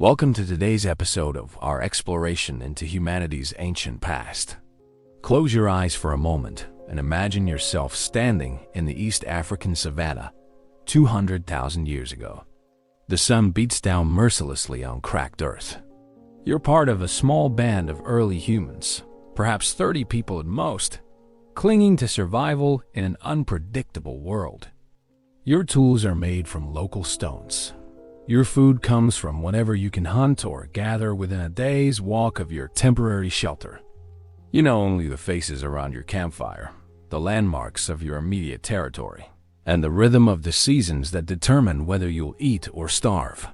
Welcome to today's episode of our exploration into humanity's ancient past. Close your eyes for a moment and imagine yourself standing in the East African savanna 200,000 years ago. The sun beats down mercilessly on cracked earth. You're part of a small band of early humans, perhaps 30 people at most, clinging to survival in an unpredictable world. Your tools are made from local stones. Your food comes from whatever you can hunt or gather within a day's walk of your temporary shelter. You know only the faces around your campfire, the landmarks of your immediate territory, and the rhythm of the seasons that determine whether you'll eat or starve.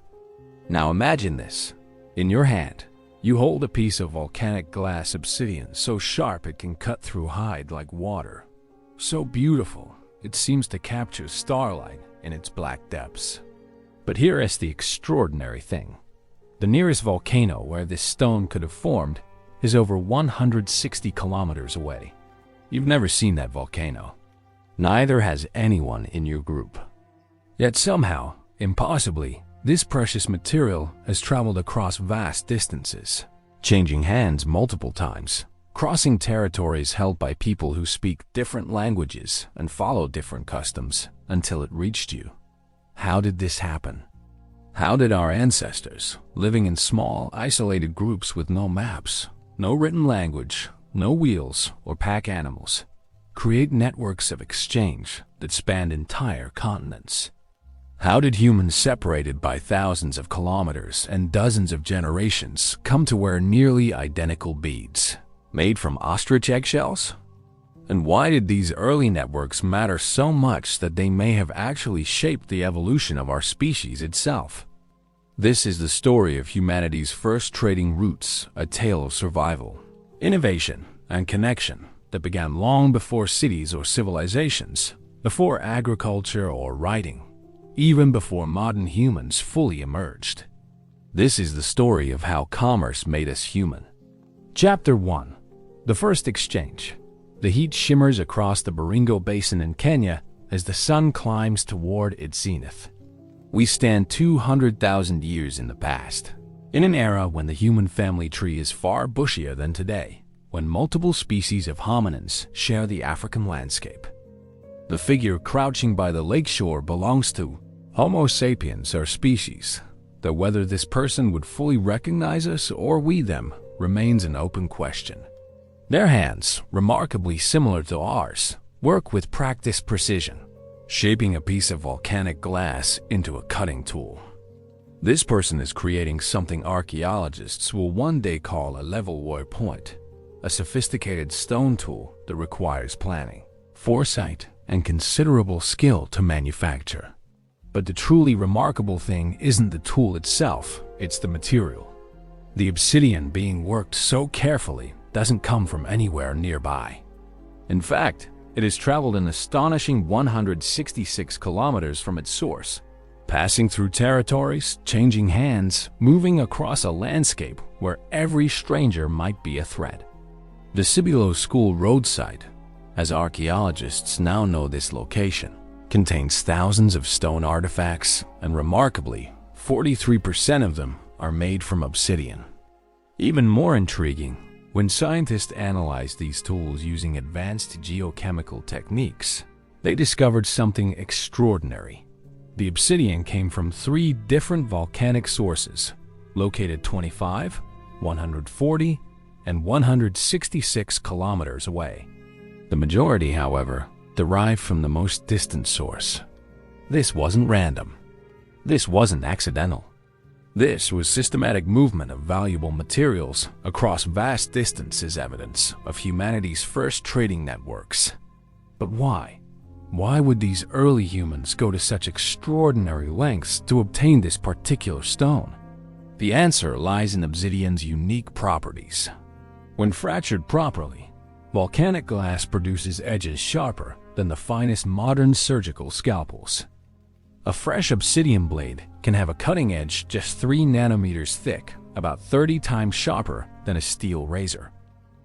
Now imagine this. In your hand, you hold a piece of volcanic glass obsidian so sharp it can cut through hide like water. So beautiful, it seems to capture starlight in its black depths. But here is the extraordinary thing. The nearest volcano where this stone could have formed is over 160 kilometers away. You've never seen that volcano. Neither has anyone in your group. Yet somehow, impossibly, this precious material has traveled across vast distances, changing hands multiple times, crossing territories held by people who speak different languages and follow different customs until it reached you. How did this happen? How did our ancestors, living in small, isolated groups with no maps, no written language, no wheels or pack animals, create networks of exchange that spanned entire continents? How did humans separated by thousands of kilometers and dozens of generations come to wear nearly identical beads, made from ostrich eggshells? And why did these early networks matter so much that they may have actually shaped the evolution of our species itself? This is the story of humanity's first trading routes, a tale of survival, innovation, and connection that began long before cities or civilizations, before agriculture or writing, even before modern humans fully emerged. This is the story of how commerce made us human. Chapter 1. The First Exchange. The heat shimmers across the Baringo Basin in Kenya as the sun climbs toward its zenith. We stand 200,000 years in the past, in an era when the human family tree is far bushier than today, when multiple species of hominins share the African landscape. The figure crouching by the lakeshore belongs to Homo sapiens, our species, though whether this person would fully recognize us or we them remains an open question. Their hands, remarkably similar to ours, work with practiced precision, shaping a piece of volcanic glass into a cutting tool. This person is creating something archaeologists will one day call a levallois point, a sophisticated stone tool that requires planning, foresight, and considerable skill to manufacture. But the truly remarkable thing isn't the tool itself, it's the material. The obsidian being worked so carefully doesn't come from anywhere nearby. In fact, it has traveled an astonishing 166 kilometers from its source, passing through territories, changing hands, moving across a landscape where every stranger might be a threat. The Cibolo School roadside, as archaeologists now know this location, contains thousands of stone artifacts, and remarkably, 43% of them are made from obsidian. Even more intriguing, when scientists analyzed these tools using advanced geochemical techniques, they discovered something extraordinary. The obsidian came from 3 different volcanic sources, located 25, 140, and 166 kilometers away. The majority, however, derived from the most distant source. This wasn't random. This wasn't accidental. This was systematic movement of valuable materials across vast distances, evidence of humanity's first trading networks. But why? Why would these early humans go to such extraordinary lengths to obtain this particular stone? The answer lies in obsidian's unique properties. When fractured properly, volcanic glass produces edges sharper than the finest modern surgical scalpels. A fresh obsidian blade can have a cutting edge just 3 nanometers thick, about 30 times sharper than a steel razor.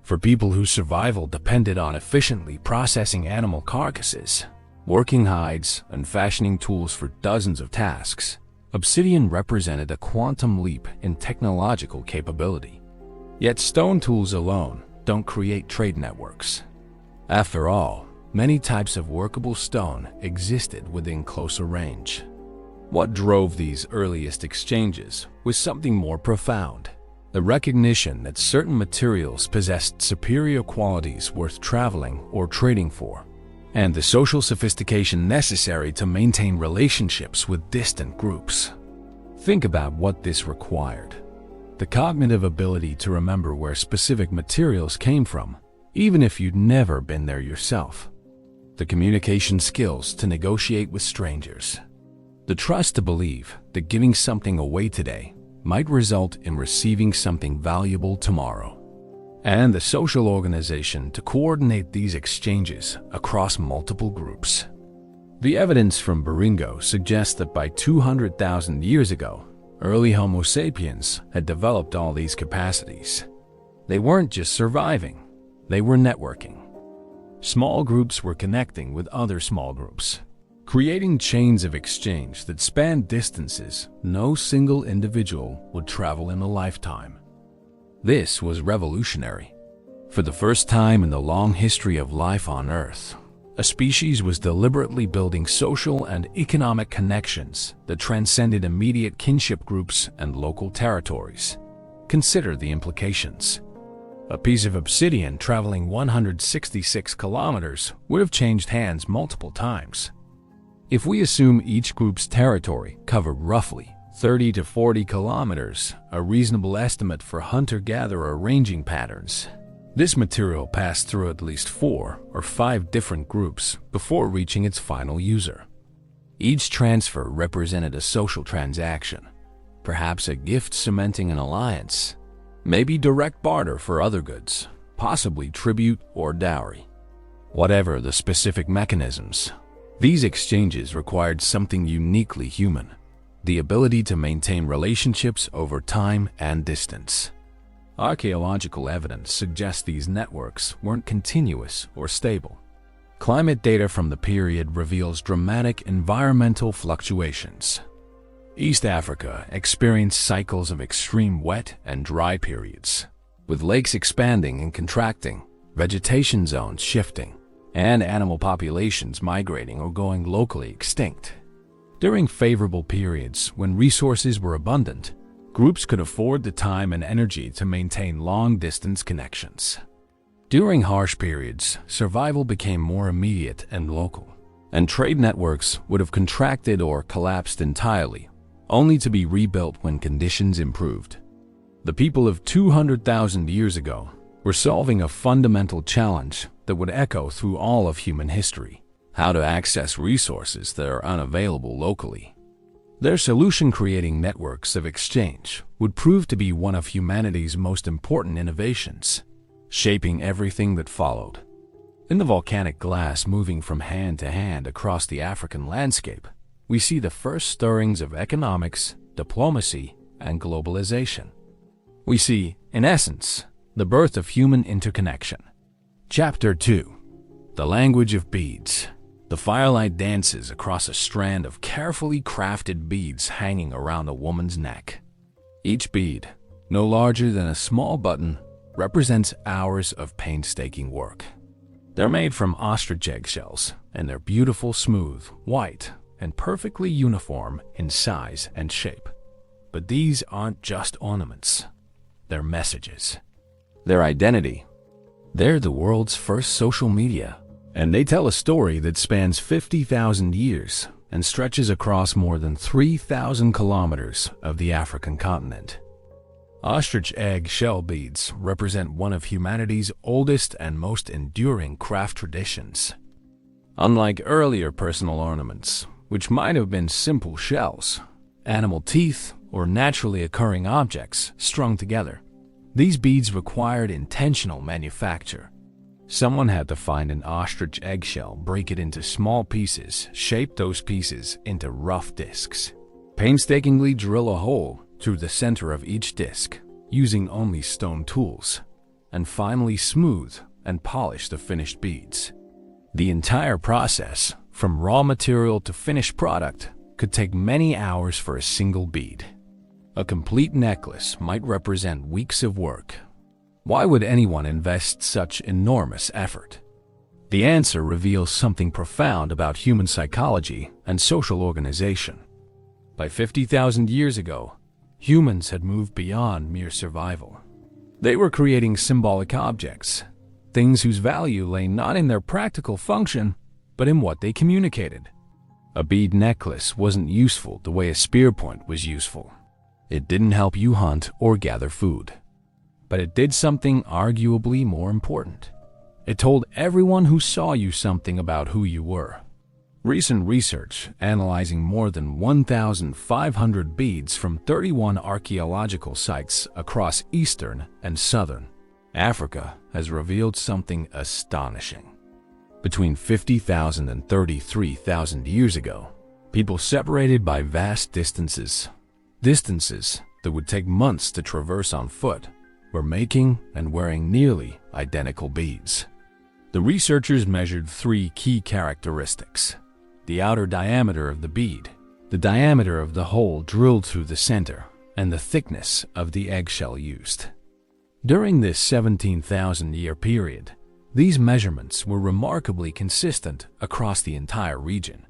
For people whose survival depended on efficiently processing animal carcasses, working hides, and fashioning tools for dozens of tasks, Obsidian represented a quantum leap in technological capability. Yet stone tools alone don't create trade networks. After all, many types of workable stone existed within closer range. What drove these earliest exchanges was something more profound: the recognition that certain materials possessed superior qualities worth traveling or trading for, and the social sophistication necessary to maintain relationships with distant groups. Think about what this required: the cognitive ability to remember where specific materials came from, even if you'd never been there yourself; the communication skills to negotiate with strangers; the trust to believe that giving something away today might result in receiving something valuable tomorrow; and the social organization to coordinate these exchanges across multiple groups. The evidence from Baringo suggests that by 200,000 years ago, early Homo sapiens had developed all these capacities. They weren't just surviving, they were networking. Small groups were connecting with other small groups, creating chains of exchange that spanned distances no single individual would travel in a lifetime. This was revolutionary. For the first time in the long history of life on Earth, a species was deliberately building social and economic connections that transcended immediate kinship groups and local territories. Consider the implications. A piece of obsidian traveling 166 kilometers would have changed hands multiple times. If we assume each group's territory covered roughly 30 to 40 kilometers, a reasonable estimate for hunter-gatherer ranging patterns, this material passed through at least 4 or 5 different groups before reaching its final user. Each transfer represented a social transaction, perhaps a gift cementing an alliance, maybe direct barter for other goods, possibly tribute or dowry. Whatever the specific mechanisms, these exchanges required something uniquely human: the ability to maintain relationships over time and distance. Archaeological evidence suggests these networks weren't continuous or stable. Climate data from the period reveals dramatic environmental fluctuations. East Africa experienced cycles of extreme wet and dry periods, with lakes expanding and contracting, vegetation zones shifting, and animal populations migrating or going locally extinct. During favorable periods when resources were abundant, groups could afford the time and energy to maintain long-distance connections. During harsh periods, survival became more immediate and local, and trade networks would have contracted or collapsed entirely, only to be rebuilt when conditions improved. The people of 200,000 years ago were solving a fundamental challenge that would echo through all of human history: how to access resources that are unavailable locally. Their solution, creating networks of exchange, would prove to be one of humanity's most important innovations, shaping everything that followed. In the volcanic glass moving from hand to hand across the African landscape, we see the first stirrings of economics, diplomacy, and globalization. We see, in essence, the birth of human interconnection. Chapter 2: The Language of Beads. The firelight dances across a strand of carefully crafted beads hanging around a woman's neck. Each bead, no larger than a small button, represents hours of painstaking work. They're made from ostrich eggshells, and they're beautiful, smooth, white, and perfectly uniform in size and shape. But these aren't just ornaments. They're messages. Their identity. They're the world's first social media, and they tell a story that spans 50,000 years and stretches across more than 3,000 kilometers of the African continent. Ostrich egg shell beads represent one of humanity's oldest and most enduring craft traditions. Unlike earlier personal ornaments, which might have been simple shells, animal teeth, or naturally occurring objects strung together, these beads required intentional manufacture. Someone had to find an ostrich eggshell, break it into small pieces, shape those pieces into rough discs, painstakingly drill a hole through the center of each disc, using only stone tools, and finally smooth and polish the finished beads. The entire process, from raw material to finished product, could take many hours for a single bead. A complete necklace might represent weeks of work. Why would anyone invest such enormous effort? The answer reveals something profound about human psychology and social organization. By 50,000 years ago, humans had moved beyond mere survival. They were creating symbolic objects, things whose value lay not in their practical function, but in what they communicated. A bead necklace wasn't useful the way a spear point was useful. It didn't help you hunt or gather food. But it did something arguably more important. It told everyone who saw you something about who you were. Recent research analyzing more than 1,500 beads from 31 archaeological sites across Eastern and Southern Africa has revealed something astonishing. Between 50,000 and 33,000 years ago, people separated by vast distances that would take months to traverse on foot, were making and wearing nearly identical beads. The researchers measured three key characteristics: the outer diameter of the bead, the diameter of the hole drilled through the center, and the thickness of the eggshell used. During this 17,000-year period, these measurements were remarkably consistent across the entire region.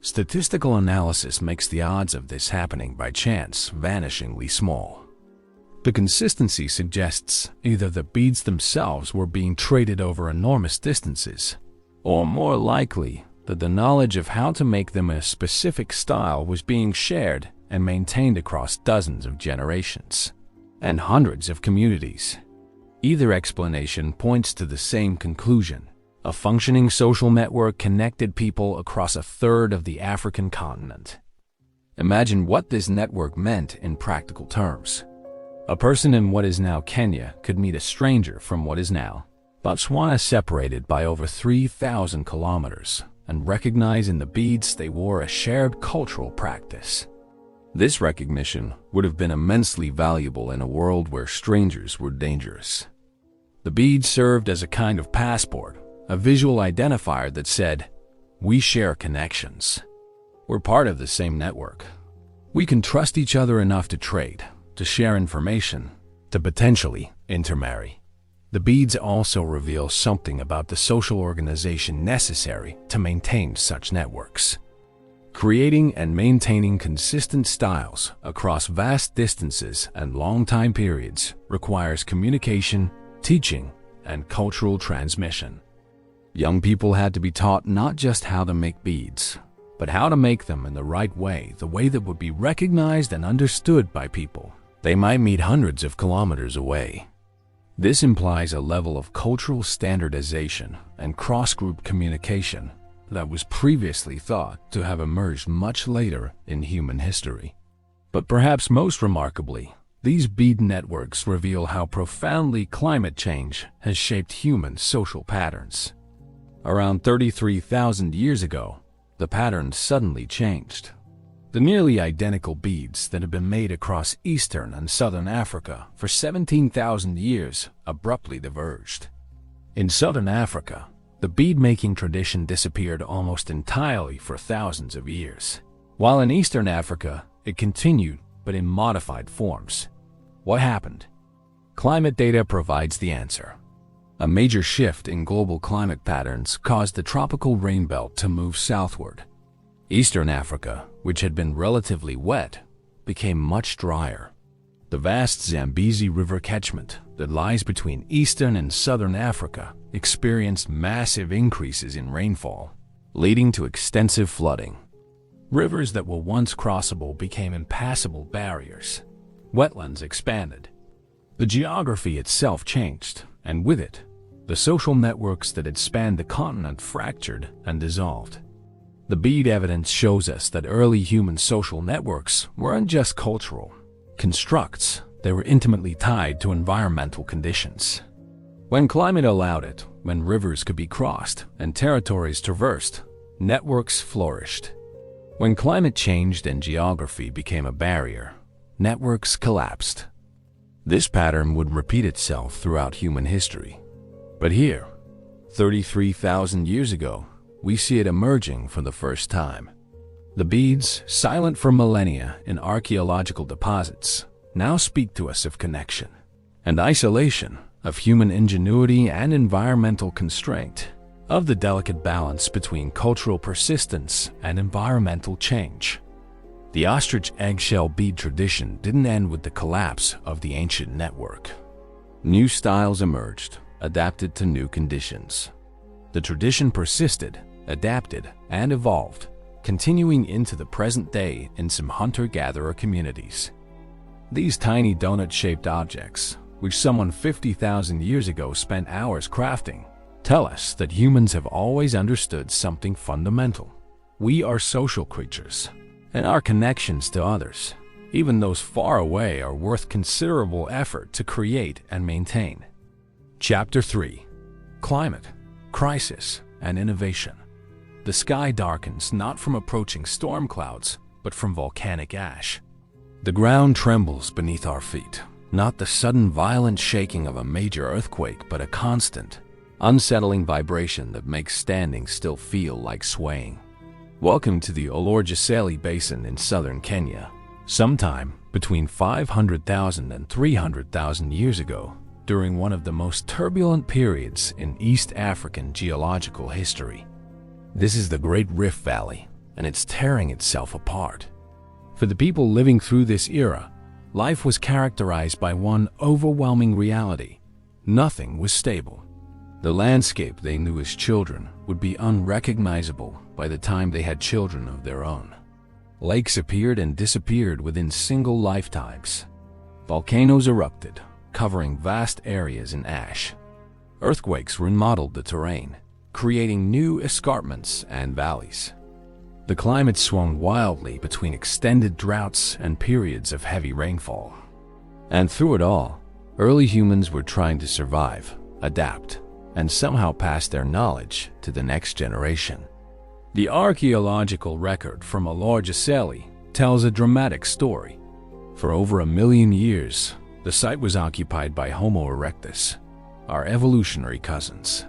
Statistical analysis makes the odds of this happening by chance vanishingly small. The consistency suggests either the beads themselves were being traded over enormous distances, or more likely that the knowledge of how to make them a specific style was being shared and maintained across dozens of generations and hundreds of communities. Either explanation points to the same conclusion. A functioning social network connected people across a third of the African continent. Imagine what this network meant in practical terms. A person in what is now Kenya could meet a stranger from what is now Botswana, separated by over 3,000 kilometers, and recognize in the beads they wore a shared cultural practice. This recognition would have been immensely valuable in a world where strangers were dangerous. The beads served as a kind of passport, a visual identifier that said, "We share connections. We're part of the same network. We can trust each other enough to trade, to share information, to potentially intermarry." The beads also reveal something about the social organization necessary to maintain such networks. Creating and maintaining consistent styles across vast distances and long time periods requires communication, teaching, and cultural transmission. Young people had to be taught not just how to make beads, but how to make them in the right way, the way that would be recognized and understood by people they might meet hundreds of kilometers away. This implies a level of cultural standardization and cross-group communication that was previously thought to have emerged much later in human history. But perhaps most remarkably, these bead networks reveal how profoundly climate change has shaped human social patterns. Around 33,000 years ago, the pattern suddenly changed. The nearly identical beads that had been made across Eastern and Southern Africa for 17,000 years abruptly diverged. In Southern Africa, the bead-making tradition disappeared almost entirely for thousands of years, while in Eastern Africa, it continued, but in modified forms. What happened? Climate data provides the answer. A major shift in global climate patterns caused the tropical rain belt to move southward. Eastern Africa, which had been relatively wet, became much drier. The vast Zambezi River catchment that lies between Eastern and Southern Africa experienced massive increases in rainfall, leading to extensive flooding. Rivers that were once crossable became impassable barriers. Wetlands expanded. The geography itself changed, and with it, the social networks that had spanned the continent fractured and dissolved. The bead evidence shows us that early human social networks weren't just cultural constructs, they were intimately tied to environmental conditions. When climate allowed it, when rivers could be crossed and territories traversed, networks flourished. When climate changed and geography became a barrier, networks collapsed. This pattern would repeat itself throughout human history. But here, 33,000 years ago, we see it emerging for the first time. The beads, silent for millennia in archaeological deposits, now speak to us of connection and isolation, of human ingenuity and environmental constraint, of the delicate balance between cultural persistence and environmental change. The ostrich eggshell bead tradition didn't end with the collapse of the ancient network. New styles emerged, adapted to new conditions. The tradition persisted, adapted, and evolved, continuing into the present day in some hunter-gatherer communities. These tiny donut-shaped objects, which someone 50,000 years ago spent hours crafting, tell us that humans have always understood something fundamental. We are social creatures, and our connections to others, even those far away, are worth considerable effort to create and maintain. Chapter 3: Climate, Crisis, and Innovation. The sky darkens not from approaching storm clouds, but from volcanic ash. The ground trembles beneath our feet, not the sudden violent shaking of a major earthquake, but a constant, unsettling vibration that makes standing still feel like swaying. Welcome to the Olorgesailie Basin in southern Kenya. Sometime between 500,000 and 300,000 years ago, during one of the most turbulent periods in East African geological history. This is the Great Rift Valley, and it's tearing itself apart. For the people living through this era, life was characterized by one overwhelming reality: nothing was stable. The landscape they knew as children would be unrecognizable by the time they had children of their own. Lakes appeared and disappeared within single lifetimes. Volcanoes erupted, covering vast areas in ash. Earthquakes remodeled the terrain, creating new escarpments and valleys. The climate swung wildly between extended droughts and periods of heavy rainfall. And through it all, early humans were trying to survive, adapt, and somehow pass their knowledge to the next generation. The archaeological record from Olorgesailie tells a dramatic story. For over 1 million years, the site was occupied by Homo erectus, our evolutionary cousins.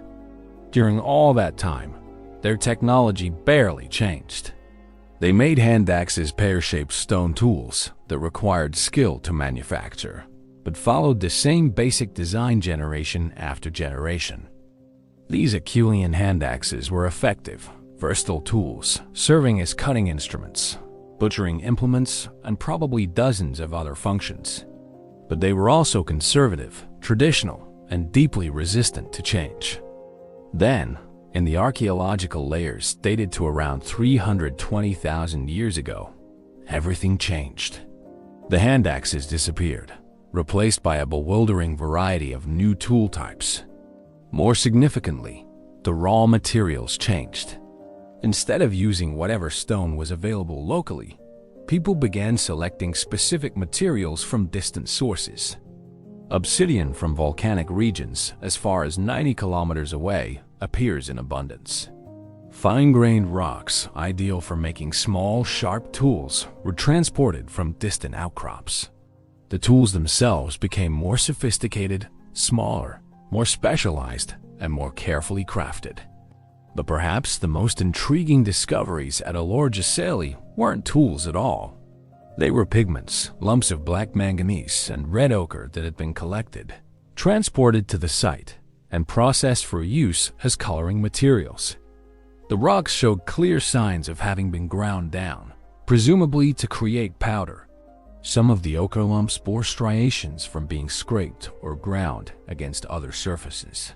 During all that time, their technology barely changed. They made hand axes, pear-shaped stone tools that required skill to manufacture, but followed the same basic design generation after generation. These Acheulean hand axes were effective, versatile tools, serving as cutting instruments, butchering implements, and probably dozens of other functions. But they were also conservative, traditional, and deeply resistant to change. Then, in the archaeological layers dated to around 320,000 years ago, everything changed. The hand axes disappeared, replaced by a bewildering variety of new tool types. More significantly, the raw materials changed. Instead of using whatever stone was available locally, people began selecting specific materials from distant sources. Obsidian from volcanic regions as far as 90 kilometers away appears in abundance. Fine-grained rocks, ideal for making small, sharp tools, were transported from distant outcrops. The tools themselves became more sophisticated, smaller, more specialized, and more carefully crafted. But perhaps the most intriguing discoveries at Olorgesailie weren't tools at all. They were pigments, lumps of black manganese and red ochre that had been collected, transported to the site, and processed for use as coloring materials. The rocks showed clear signs of having been ground down, presumably to create powder. Some of the ochre lumps bore striations from being scraped or ground against other surfaces.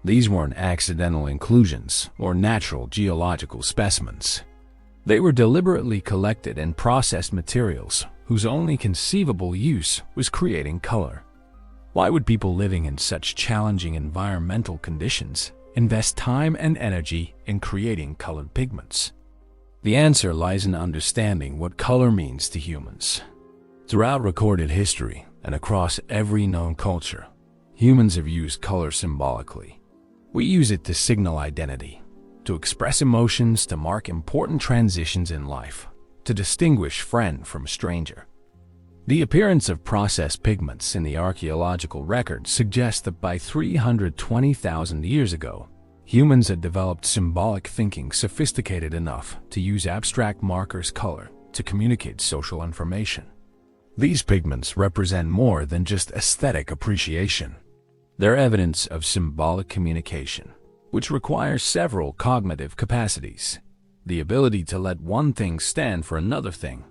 These weren't accidental inclusions or natural geological specimens. They were deliberately collected and processed materials whose only conceivable use was creating color. Why would people living in such challenging environmental conditions invest time and energy in creating colored pigments? The answer lies in understanding what color means to humans. Throughout recorded history and across every known culture, humans have used color symbolically. We use it to signal identity, to express emotions, to mark important transitions in life, to distinguish friend from stranger. The appearance of processed pigments in the archaeological record suggests that by 320,000 years ago, Humans had developed symbolic thinking sophisticated enough to use abstract markers color to communicate social information. These pigments represent more than just aesthetic appreciation. They're evidence of symbolic communication, which requires several cognitive capacities. The ability to let one thing stand for another thing.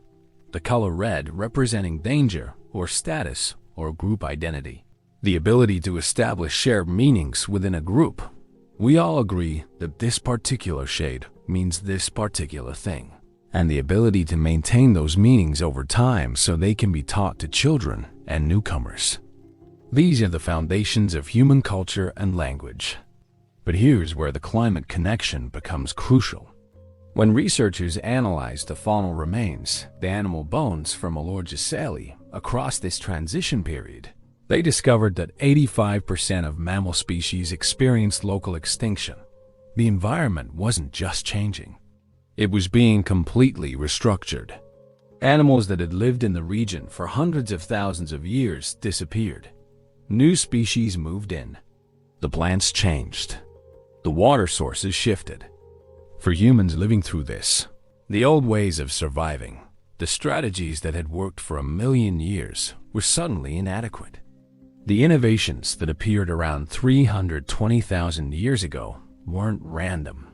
The color red representing danger or status or group identity. The ability to establish shared meanings within a group. We all agree that this particular shade means this particular thing. And the ability to maintain those meanings over time so they can be taught to children and newcomers. These are the foundations of human culture and language. But here's where the climate connection becomes crucial. When researchers analyzed the faunal remains, the animal bones from Olorgesailie, across this transition period, they discovered that 85% of mammal species experienced local extinction. The environment wasn't just changing. It was being completely restructured. Animals that had lived in the region for hundreds of thousands of years disappeared. New species moved in. The plants changed. The water sources shifted. For humans living through this, the old ways of surviving, the strategies that had worked for 1,000,000 years, were suddenly inadequate. The innovations that appeared around 320,000 years ago weren't random.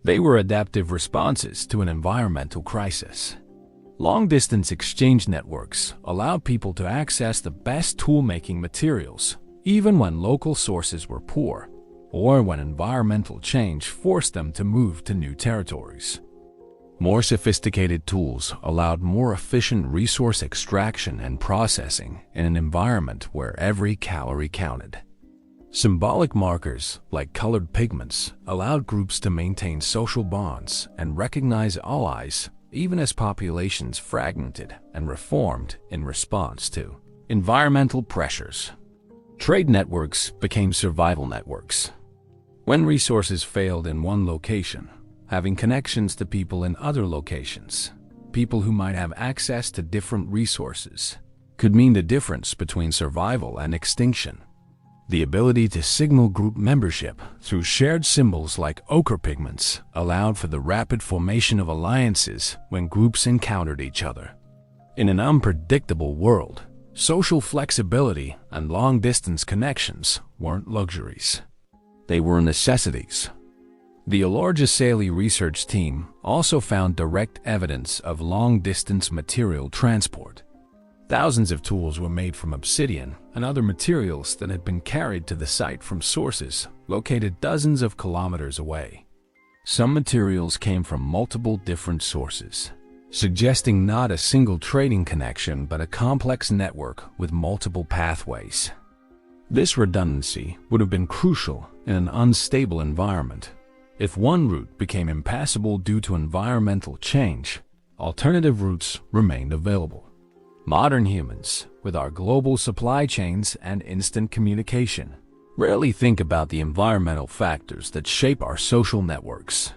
They were adaptive responses to an environmental crisis. Long-distance exchange networks allowed people to access the best tool-making materials, even when local sources were poor, or when environmental change forced them to move to new territories. More sophisticated tools allowed more efficient resource extraction and processing in an environment where every calorie counted. Symbolic markers, like colored pigments, allowed groups to maintain social bonds and recognize allies even as populations fragmented and reformed in response to environmental pressures. Trade networks became survival networks. When resources failed in one location, having connections to people in other locations, people who might have access to different resources, could mean the difference between survival and extinction. The ability to signal group membership through shared symbols like ochre pigments allowed for the rapid formation of alliances when groups encountered each other. In an unpredictable world, social flexibility and long-distance connections weren't luxuries. They were necessities. The Olorgesailie research team also found direct evidence of long-distance material transport. Thousands of tools were made from obsidian and other materials that had been carried to the site from sources located dozens of kilometers away. Some materials came from multiple different sources, suggesting not a single trading connection but a complex network with multiple pathways. This redundancy would have been crucial in an unstable environment. If one route became impassable due to environmental change, alternative routes remained available. Modern humans, with our global supply chains and instant communication, rarely think about the environmental factors that shape our social networks.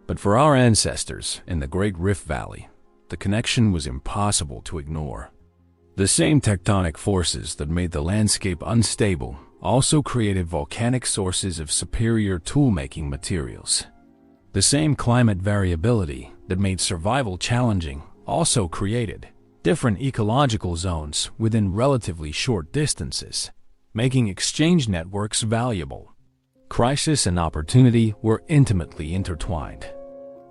But for our ancestors in the Great Rift Valley, the connection was impossible to ignore. The same tectonic forces that made the landscape unstable also created volcanic sources of superior tool-making materials. The same climate variability that made survival challenging also created different ecological zones within relatively short distances, making exchange networks valuable. Crisis and opportunity were intimately intertwined.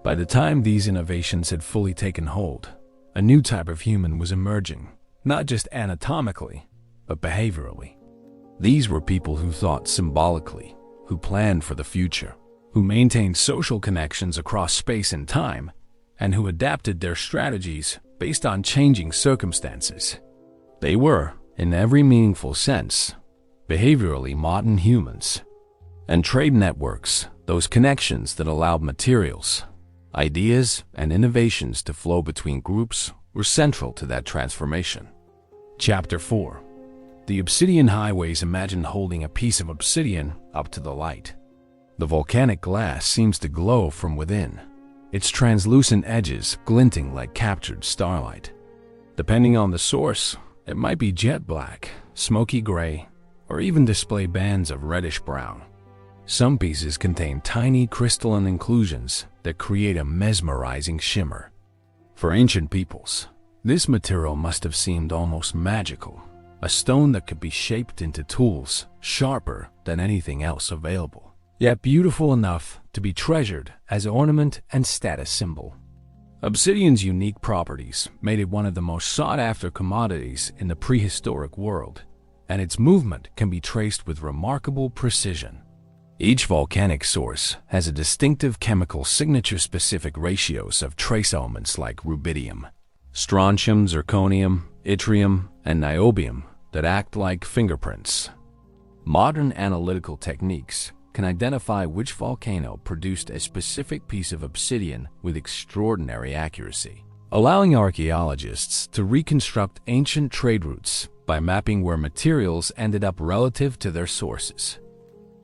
By the time these innovations had fully taken hold, a new type of human was emerging, not just anatomically, but behaviorally. These were people who thought symbolically, who planned for the future, who maintained social connections across space and time, and who adapted their strategies based on changing circumstances. They were, in every meaningful sense, behaviorally modern humans. And trade networks, those connections that allowed materials, ideas, and innovations to flow between groups, were central to that transformation. Chapter 4. The Obsidian Highways imagined holding a piece of obsidian up to the light. The volcanic glass seems to glow from within, its translucent edges glinting like captured starlight. Depending on the source, it might be jet black, smoky gray, or even display bands of reddish brown. Some pieces contain tiny crystalline inclusions that create a mesmerizing shimmer. For ancient peoples, this material must have seemed almost magical, a stone that could be shaped into tools sharper than anything else available, yet beautiful enough to be treasured as ornament and status symbol. Obsidian's unique properties made it one of the most sought-after commodities in the prehistoric world, and its movement can be traced with remarkable precision. Each volcanic source has a distinctive chemical signature-specific ratios of trace elements like rubidium, strontium, zirconium, yttrium, and niobium that act like fingerprints. Modern analytical techniques can identify which volcano produced a specific piece of obsidian with extraordinary accuracy, allowing archaeologists to reconstruct ancient trade routes by mapping where materials ended up relative to their sources.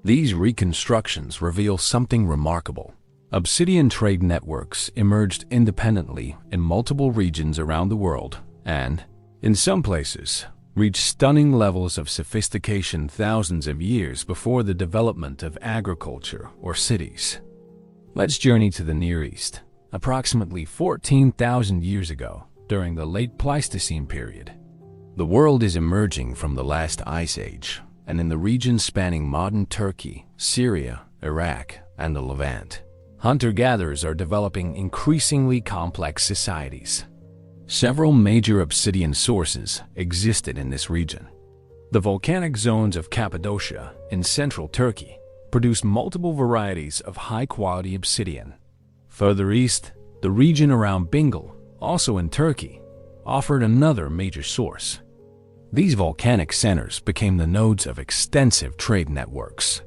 These reconstructions reveal something remarkable. Obsidian trade networks emerged independently in multiple regions around the world and, in some places, reached stunning levels of sophistication thousands of years before the development of agriculture or cities. Let's journey to the Near East, approximately 14,000 years ago, during the late Pleistocene period. The world is emerging from the last ice age, and in the region spanning modern Turkey, Syria, Iraq, and the Levant, hunter-gatherers are developing increasingly complex societies. Several major obsidian sources existed in this region. The volcanic zones of Cappadocia in central Turkey produced multiple varieties of high-quality obsidian. Further east, the region around Bingöl, also in Turkey, offered another major source. These volcanic centers became the nodes of extensive trade networks.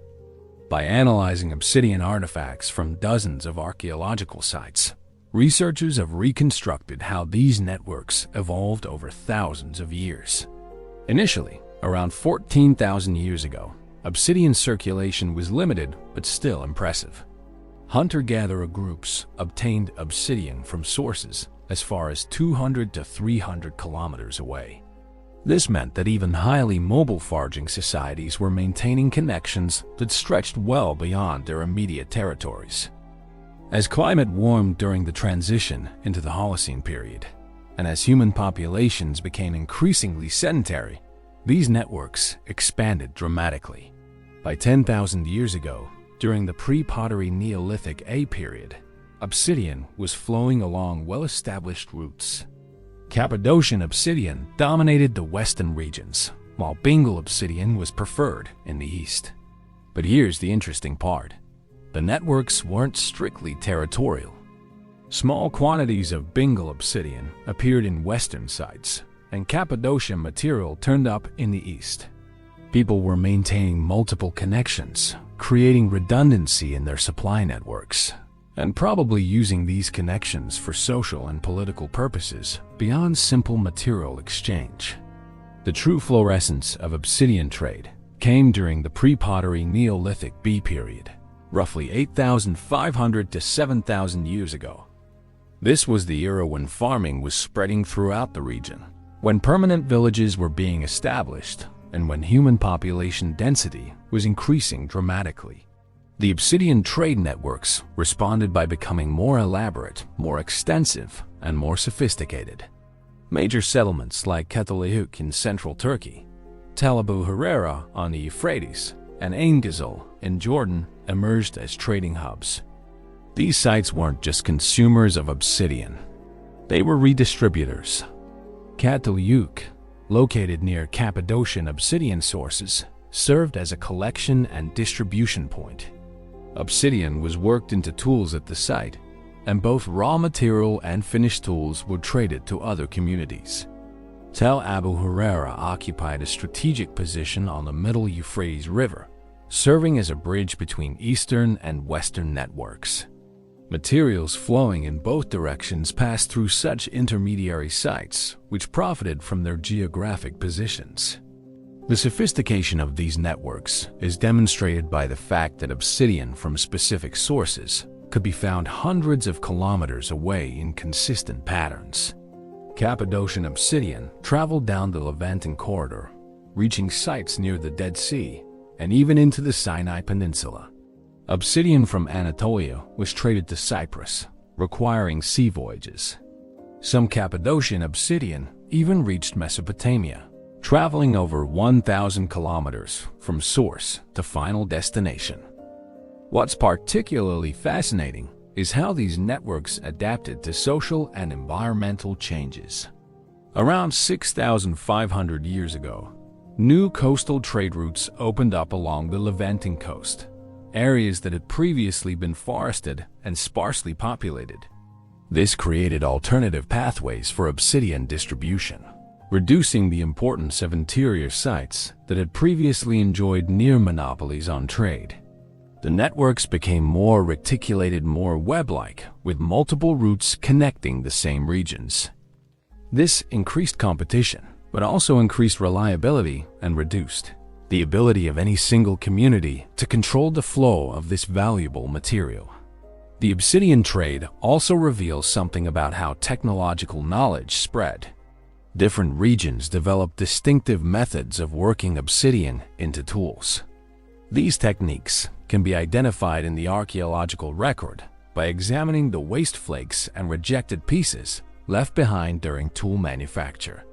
By analyzing obsidian artifacts from dozens of archaeological sites, researchers have reconstructed how these networks evolved over thousands of years. Initially, around 14,000 years ago, obsidian circulation was limited but still impressive. Hunter-gatherer groups obtained obsidian from sources as far as 200 to 300 kilometers away. This meant that even highly mobile foraging societies were maintaining connections that stretched well beyond their immediate territories. As climate warmed during the transition into the Holocene period, and as human populations became increasingly sedentary, these networks expanded dramatically. By 10,000 years ago, during the pre-pottery Neolithic A period, obsidian was flowing along well-established routes. Cappadocian obsidian dominated the western regions, while Bingöl obsidian was preferred in the east. But here's the interesting part. The networks weren't strictly territorial. Small quantities of Bingöl obsidian appeared in western sites, and Cappadocian material turned up in the east. People were maintaining multiple connections, creating redundancy in their supply networks, and probably using these connections for social and political purposes beyond simple material exchange. The true fluorescence of obsidian trade came during the pre-pottery Neolithic B period, roughly 8,500 to 7,000 years ago. This was the era when farming was spreading throughout the region, when permanent villages were being established, and when human population density was increasing dramatically. The obsidian trade networks responded by becoming more elaborate, more extensive, and more sophisticated. Major settlements like Ketalyük in central Turkey, Tel Abu Herrera on the Euphrates, and Ain Ghazal in Jordan emerged as trading hubs. These sites weren't just consumers of obsidian. They were redistributors. Ketalyük, located near Cappadocian obsidian sources, served as a collection and distribution point. Obsidian was worked into tools at the site, and both raw material and finished tools were traded to other communities. Tel Abu Herrera occupied a strategic position on the middle Euphrates River, serving as a bridge between eastern and western networks. Materials flowing in both directions passed through such intermediary sites, which profited from their geographic positions. The sophistication of these networks is demonstrated by the fact that obsidian from specific sources could be found hundreds of kilometers away in consistent patterns. Cappadocian obsidian traveled down the Levanten corridor, reaching sites near the Dead Sea and even into the Sinai Peninsula. Obsidian from Anatolia was traded to Cyprus, requiring sea voyages. Some Cappadocian obsidian even reached Mesopotamia, traveling over 1,000 kilometers from source to final destination. What's particularly fascinating is how these networks adapted to social and environmental changes. Around 6,500 years ago, new coastal trade routes opened up along the Levanten coast, areas that had previously been forested and sparsely populated. This created alternative pathways for obsidian distribution, reducing the importance of interior sites that had previously enjoyed near monopolies on trade. The networks became more reticulated, more web-like, with multiple routes connecting the same regions. This increased competition, but also increased reliability and reduced the ability of any single community to control the flow of this valuable material. The obsidian trade also reveals something about how technological knowledge spread. Different regions developed distinctive methods of working obsidian into tools. These techniques can be identified in the archaeological record by examining the waste flakes and rejected pieces left behind during tool manufacture.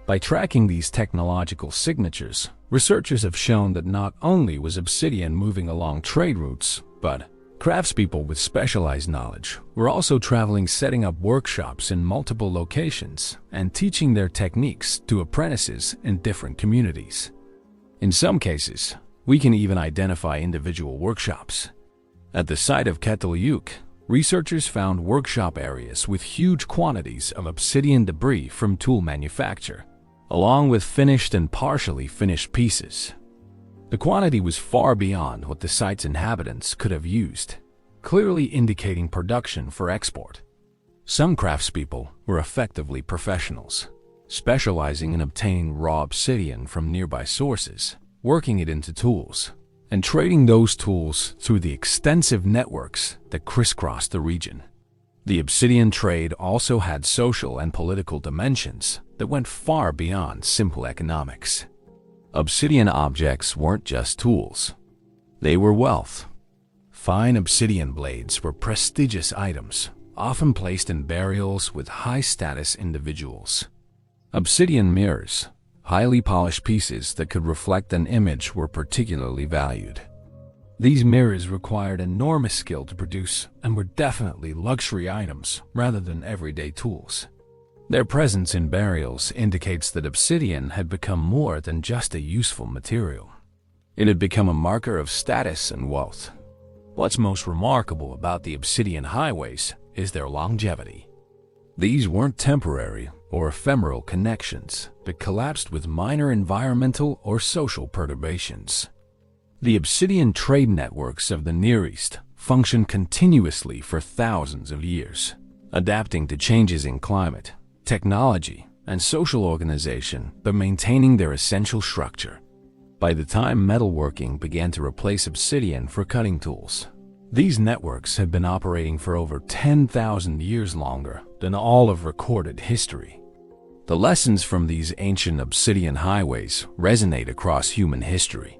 By tracking these technological signatures, researchers have shown that not only was obsidian moving along trade routes, but craftspeople with specialized knowledge were also traveling, setting up workshops in multiple locations and teaching their techniques to apprentices in different communities. In some cases, we can even identify individual workshops. At the site of Ketelyuk, researchers found workshop areas with huge quantities of obsidian debris from tool manufacture, along with finished and partially finished pieces. The quantity was far beyond what the site's inhabitants could have used, clearly indicating production for export. Some craftspeople were effectively professionals, specializing in obtaining raw obsidian from nearby sources, working it into tools, and trading those tools through the extensive networks that crisscrossed the region. The obsidian trade also had social and political dimensions that went far beyond simple economics. Obsidian objects weren't just tools. They were wealth. Fine obsidian blades were prestigious items, often placed in burials with high-status individuals. Obsidian mirrors, highly polished pieces that could reflect an image, were particularly valued. These mirrors required enormous skill to produce and were definitely luxury items rather than everyday tools. Their presence in burials indicates that obsidian had become more than just a useful material. It had become a marker of status and wealth. What's most remarkable about the obsidian highways is their longevity. These weren't temporary or ephemeral connections that collapsed with minor environmental or social perturbations. The obsidian trade networks of the Near East functioned continuously for thousands of years, adapting to changes in climate, technology, and social organization, but maintaining their essential structure. By the time metalworking began to replace obsidian for cutting tools, these networks had been operating for over 10,000 years longer than all of recorded history. The lessons from these ancient obsidian highways resonate across human history.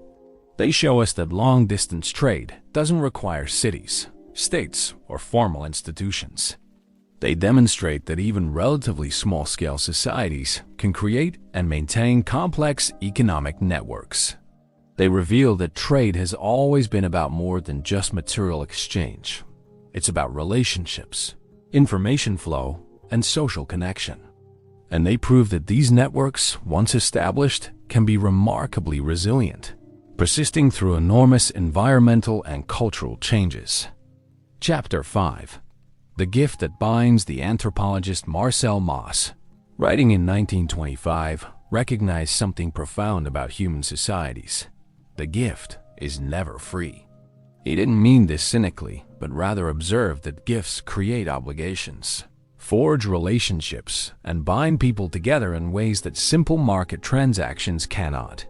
They show us that long-distance trade doesn't require cities, states, or formal institutions. They demonstrate that even relatively small-scale societies can create and maintain complex economic networks. They reveal that trade has always been about more than just material exchange. It's about relationships, information flow, and social connection. And they prove that these networks, once established, can be remarkably resilient, persisting through enormous environmental and cultural changes. Chapter 5. The Gift That Binds. The anthropologist Marcel Mauss, writing in 1925, recognized something profound about human societies. The gift is never free. He didn't mean this cynically, but rather observed that gifts create obligations, forge relationships, and bind people together in ways that simple market transactions cannot.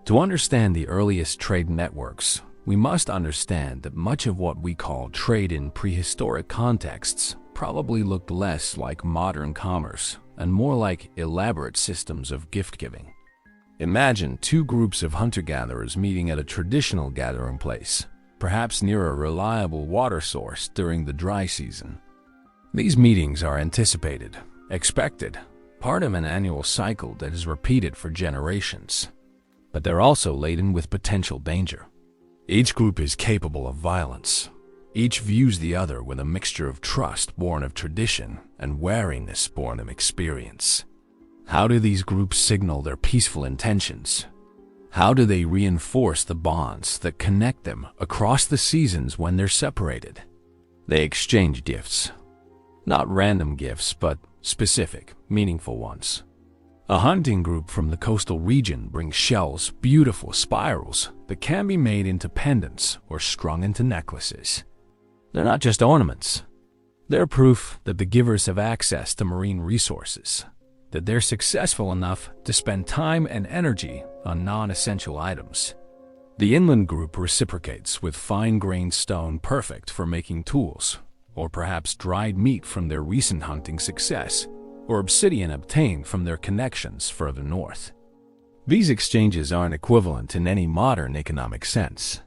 To understand the earliest trade networks, we must understand that much of what we call trade in prehistoric contexts probably looked less like modern commerce and more like elaborate systems of gift-giving. Imagine two groups of hunter-gatherers meeting at a traditional gathering place. perhaps near a reliable water source during the dry season. These meetings are anticipated, expected, part of an annual cycle that is repeated for generations. But they're also laden with potential danger. Each group is capable of violence. Each views the other with a mixture of trust born of tradition and wariness born of experience. How do these groups signal their peaceful intentions? How do they reinforce the bonds that connect them across the seasons when they're separated? They exchange gifts. Not random gifts, but specific, meaningful ones. A hunting group from the coastal region brings shells, beautiful spirals that can be made into pendants or strung into necklaces. They're not just ornaments. They're proof that the givers have access to marine resources, that they're successful enough to spend time and energy on non-essential items. The inland group reciprocates with fine-grained stone perfect for making tools, or perhaps dried meat from their recent hunting success, or obsidian obtained from their connections further north. These exchanges aren't equivalent in any modern economic sense.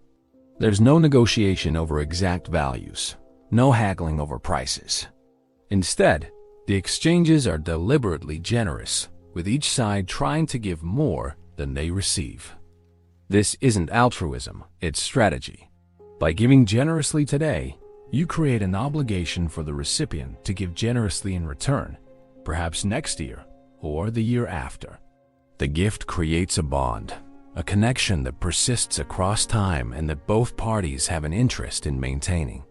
There's no negotiation over exact values, no haggling over prices. Instead, the exchanges are deliberately generous, with each side trying to give more than they receive. This isn't altruism, it's strategy. By giving generously today, you create an obligation for the recipient to give generously in return, perhaps next year or the year after. The gift creates a bond, a connection that persists across time and that both parties have an interest in maintaining.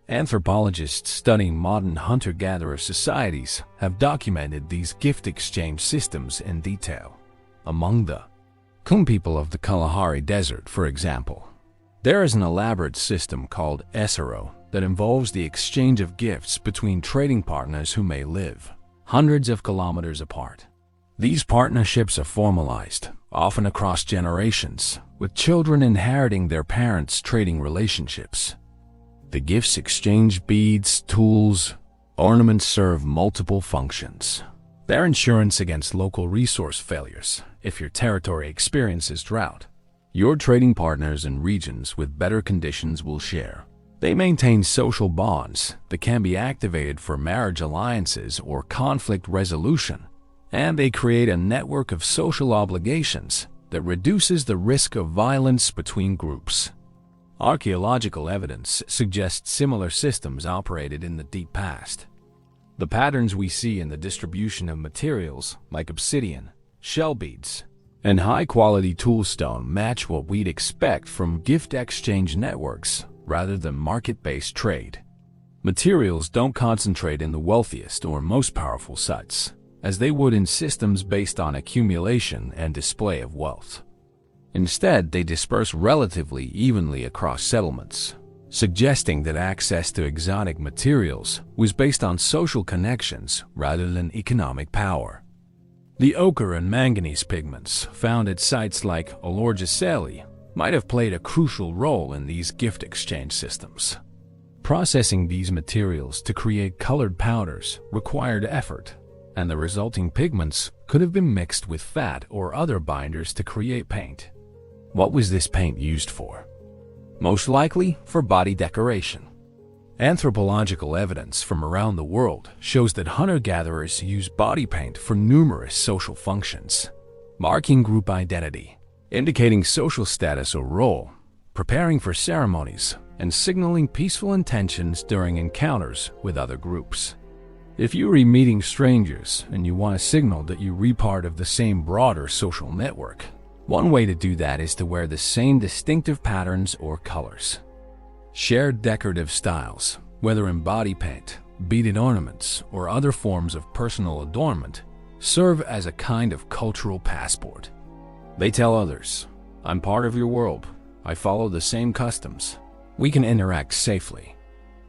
Anthropologists studying modern hunter-gatherer societies have documented these gift exchange systems in detail. Among the Kum people of the Kalahari Desert, for example, there is an elaborate system called Esero that involves the exchange of gifts between trading partners who may live hundreds of kilometers apart. These partnerships are formalized, often across generations, with children inheriting their parents' trading relationships. The gifts exchange beads, tools, ornaments serve multiple functions. They're insurance against local resource failures if your territory experiences drought. Your trading partners in regions with better conditions will share. They maintain social bonds that can be activated for marriage alliances or conflict resolution, and they create a network of social obligations that reduces the risk of violence between groups. Archaeological evidence suggests similar systems operated in the deep past. The patterns we see in the distribution of materials like obsidian, shell beads, and high-quality toolstone match what we'd expect from gift exchange networks rather than market-based trade. Materials don't concentrate in the wealthiest or most powerful sites, as they would in systems based on accumulation and display of wealth. Instead, they disperse relatively evenly across settlements, suggesting that access to exotic materials was based on social connections rather than economic power. The ochre and manganese pigments found at sites like Olorgesailie might have played a crucial role in these gift exchange systems. Processing these materials to create colored powders required effort, and the resulting pigments could have been mixed with fat or other binders to create paint. What was this paint used for? Most likely for body decoration. Anthropological evidence from around the world shows that hunter-gatherers use body paint for numerous social functions, marking group identity, indicating social status or role, preparing for ceremonies, and signaling peaceful intentions during encounters with other groups. If you are meeting strangers and you want to signal that you are part of the same broader social network, one way to do that is to wear the same distinctive patterns or colors. Shared decorative styles, whether in body paint, beaded ornaments, or other forms of personal adornment, serve as a kind of cultural passport. They tell others, I'm part of your world, I follow the same customs. We can interact safely.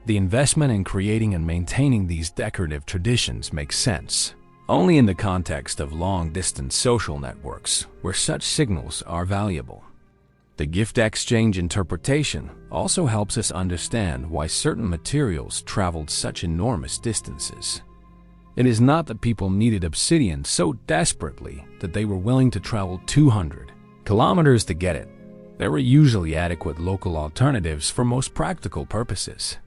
The investment in creating and maintaining these decorative traditions makes sense only in the context of long-distance social networks where such signals are valuable. The gift exchange interpretation also helps us understand why certain materials traveled such enormous distances. It is not that people needed obsidian so desperately that they were willing to travel 200 kilometers to get it. There were usually adequate local alternatives for most practical purposes.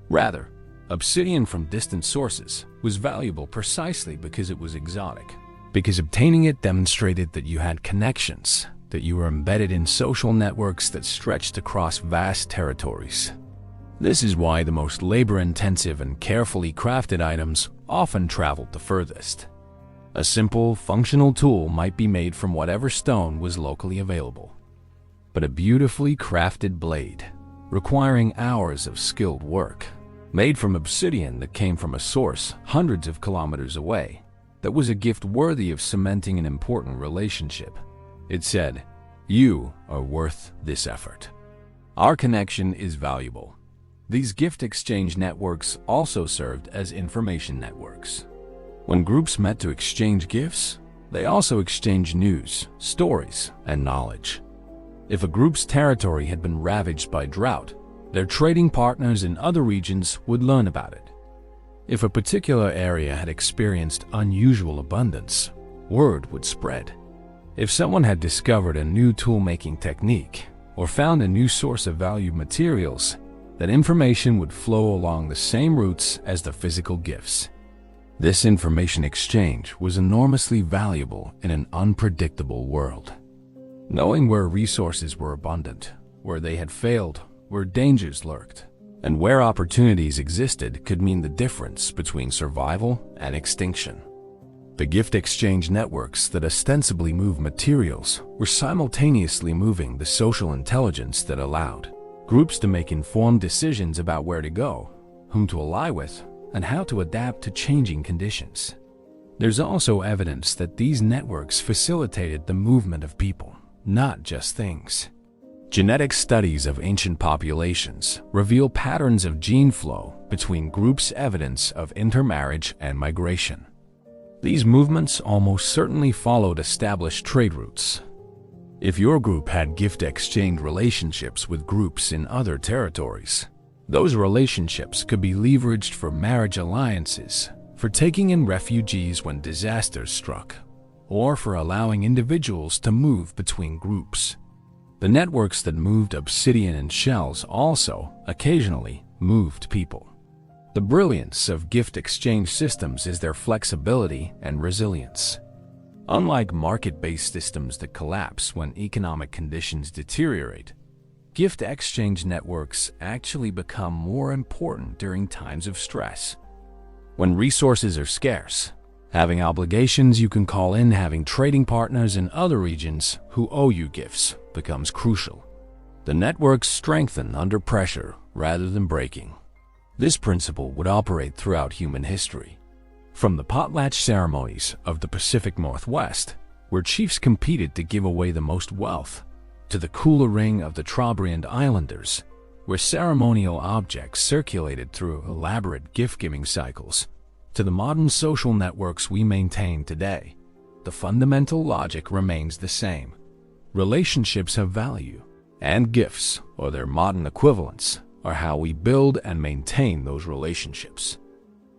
Rather, obsidian from distant sources was valuable precisely because it was exotic, because obtaining it demonstrated that you had connections, that you were embedded in social networks that stretched across vast territories. This is why the most labor-intensive and carefully crafted items often traveled the furthest. A simple, functional tool might be made from whatever stone was locally available. But a beautifully crafted blade, requiring hours of skilled work, made from obsidian that came from a source hundreds of kilometers away, that was a gift worthy of cementing an important relationship. It said, "You are worth this effort. Our connection is valuable." These gift exchange networks also served as information networks. When groups met to exchange gifts, they also exchanged news, stories, and knowledge. If a group's territory had been ravaged by drought, their trading partners in other regions would learn about it. If a particular area had experienced unusual abundance, word would spread. If someone had discovered a new tool-making technique or found a new source of valued materials, that information would flow along the same routes as the physical gifts. This information exchange was enormously valuable in an unpredictable world. Knowing where resources were abundant, where they had failed, where dangers lurked, and where opportunities existed could mean the difference between survival and extinction. The gift exchange networks that ostensibly move materials were simultaneously moving the social intelligence that allowed groups to make informed decisions about where to go, whom to ally with, and how to adapt to changing conditions. There's also evidence that these networks facilitated the movement of people, not just things. Genetic studies of ancient populations reveal patterns of gene flow between groups, evidence of intermarriage and migration. These movements almost certainly followed established trade routes. If your group had gift exchange relationships with groups in other territories, those relationships could be leveraged for marriage alliances, for taking in refugees when disasters struck, or for allowing individuals to move between groups. The networks that moved obsidian and shells also, occasionally, moved people. The brilliance of gift exchange systems is their flexibility and resilience. Unlike market-based systems that collapse when economic conditions deteriorate, gift exchange networks actually become more important during times of stress. When resources are scarce, having obligations you can call in, having trading partners in other regions who owe you gifts becomes crucial. The networks strengthen under pressure rather than breaking. This principle would operate throughout human history. From the potlatch ceremonies of the Pacific Northwest, where chiefs competed to give away the most wealth, to the Kula Ring of the Trobriand Islanders, where ceremonial objects circulated through elaborate gift-giving cycles, to the modern social networks we maintain today, the fundamental logic remains the same. Relationships have value, and gifts, or their modern equivalents, are how we build and maintain those relationships.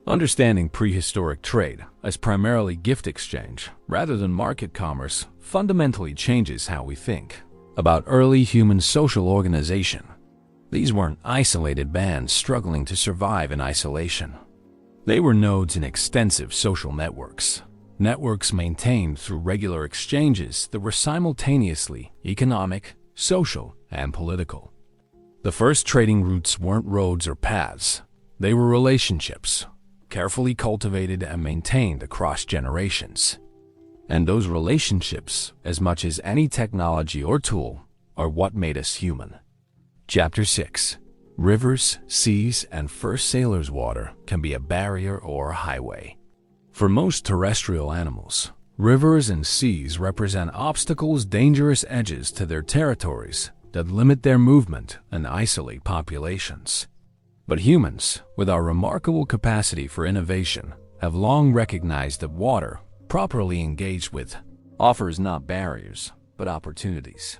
Understanding prehistoric trade as primarily gift exchange rather than market commerce fundamentally changes how we think about early human social organization. These weren't isolated bands struggling to survive in isolation. They were nodes in extensive social networks, networks maintained through regular exchanges that were simultaneously economic, social, and political. The first trading routes weren't roads or paths. They were relationships, carefully cultivated and maintained across generations. And those relationships, as much as any technology or tool, are what made us human. Chapter 6. Rivers, seas, and first sailors' water can be a barrier or a highway. For most terrestrial animals, rivers and seas represent obstacles, dangerous edges to their territories that limit their movement and isolate populations. But humans, with our remarkable capacity for innovation, have long recognized that water, properly engaged with, offers not barriers, but opportunities.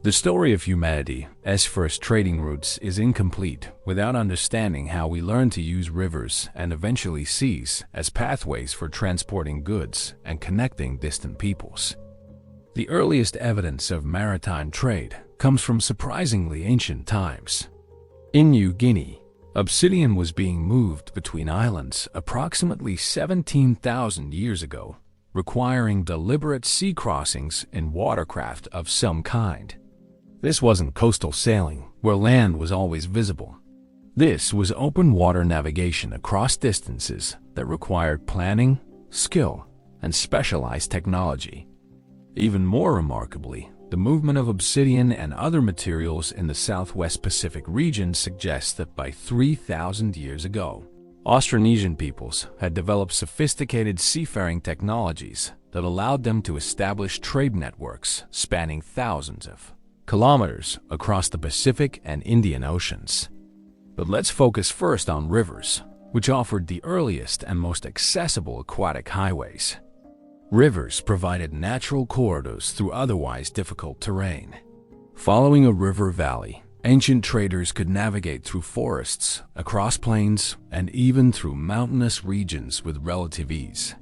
The story of humanity's first trading routes is incomplete without understanding how we learned to use rivers and eventually seas as pathways for transporting goods and connecting distant peoples. The earliest evidence of maritime trade comes from surprisingly ancient times. In New Guinea, obsidian was being moved between islands approximately 17,000 years ago, requiring deliberate sea crossings in watercraft of some kind. This wasn't coastal sailing, where land was always visible. This was open water navigation across distances that required planning, skill, and specialized technology. Even more remarkably, the movement of obsidian and other materials in the Southwest Pacific region suggests that by 3,000 years ago, Austronesian peoples had developed sophisticated seafaring technologies that allowed them to establish trade networks spanning thousands of kilometers across the Pacific and Indian Oceans. But let's focus first on rivers, which offered the earliest and most accessible aquatic highways. Rivers provided natural corridors through otherwise difficult terrain. Following a river valley, ancient traders could navigate through forests, across plains, and even through mountainous regions with relative ease.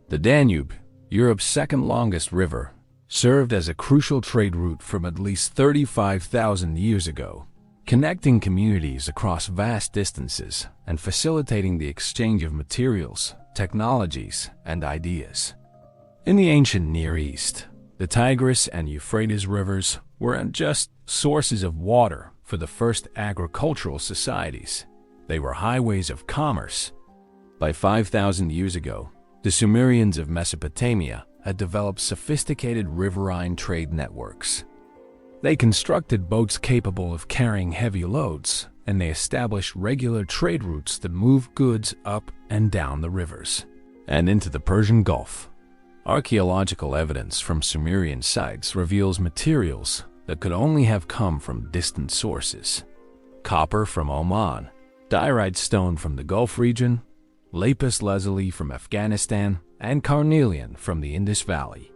The Danube, Europe's second longest river, served as a crucial trade route from at least 35,000 years ago, connecting communities across vast distances and facilitating the exchange of materials, technologies, and ideas. In the ancient Near East, the Tigris and Euphrates rivers weren't just sources of water for the first agricultural societies. They were highways of commerce. By 5,000 years ago, the Sumerians of Mesopotamia had developed sophisticated riverine trade networks. They constructed boats capable of carrying heavy loads, and they established regular trade routes that moved goods up and down the rivers and into the Persian Gulf. Archaeological evidence from Sumerian sites reveals materials that could only have come from distant sources. Copper from Oman, diorite stone from the Gulf region, lapis lazuli from Afghanistan, and carnelian from the Indus Valley.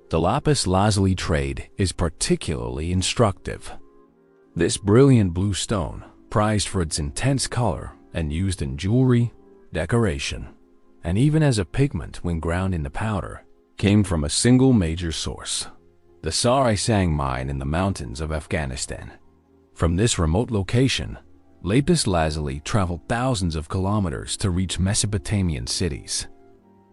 The lapis lazuli trade is particularly instructive. This brilliant blue stone, prized for its intense color and used in jewelry, decoration, and even as a pigment when ground into powder, came from a single major source, the Sarisang mine in the mountains of Afghanistan. From this remote location, lapis lazuli traveled thousands of kilometers to reach Mesopotamian cities.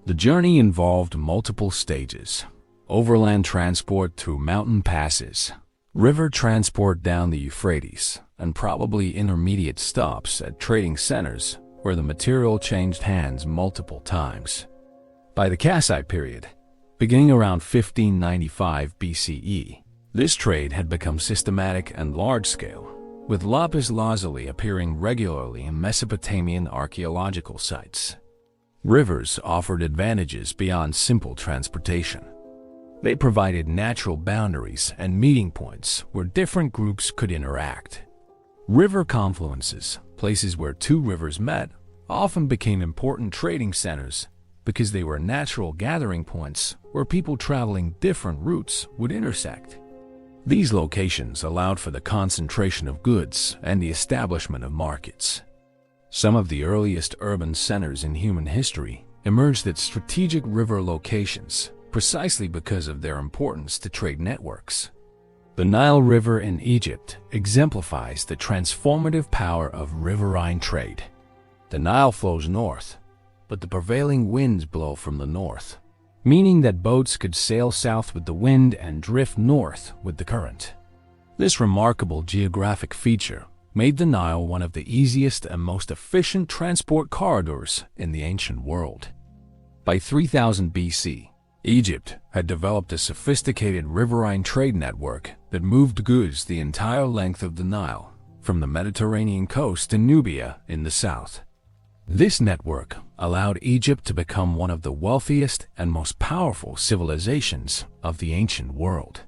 The journey involved multiple stages: overland transport through mountain passes, river transport down the Euphrates, and probably intermediate stops at trading centers where the material changed hands multiple times. By the Kassite period, beginning around 1595 BCE, this trade had become systematic and large-scale, with lapis lazuli appearing regularly in Mesopotamian archaeological sites. Rivers offered advantages beyond simple transportation. They provided natural boundaries and meeting points where different groups could interact. River confluences, places where two rivers met, often became important trading centers because they were natural gathering points where people traveling different routes would intersect. These locations allowed for the concentration of goods and the establishment of markets. Some of the earliest urban centers in human history emerged at strategic river locations precisely because of their importance to trade networks. The Nile River in Egypt exemplifies the transformative power of riverine trade. The Nile flows north, but the prevailing winds blow from the north, meaning that boats could sail south with the wind and drift north with the current. This remarkable geographic feature made the Nile one of the easiest and most efficient transport corridors in the ancient world. By 3000 BC, Egypt had developed a sophisticated riverine trade network that moved goods the entire length of the Nile, from the Mediterranean coast to Nubia in the south. This network allowed Egypt to become one of the wealthiest and most powerful civilizations of the ancient world.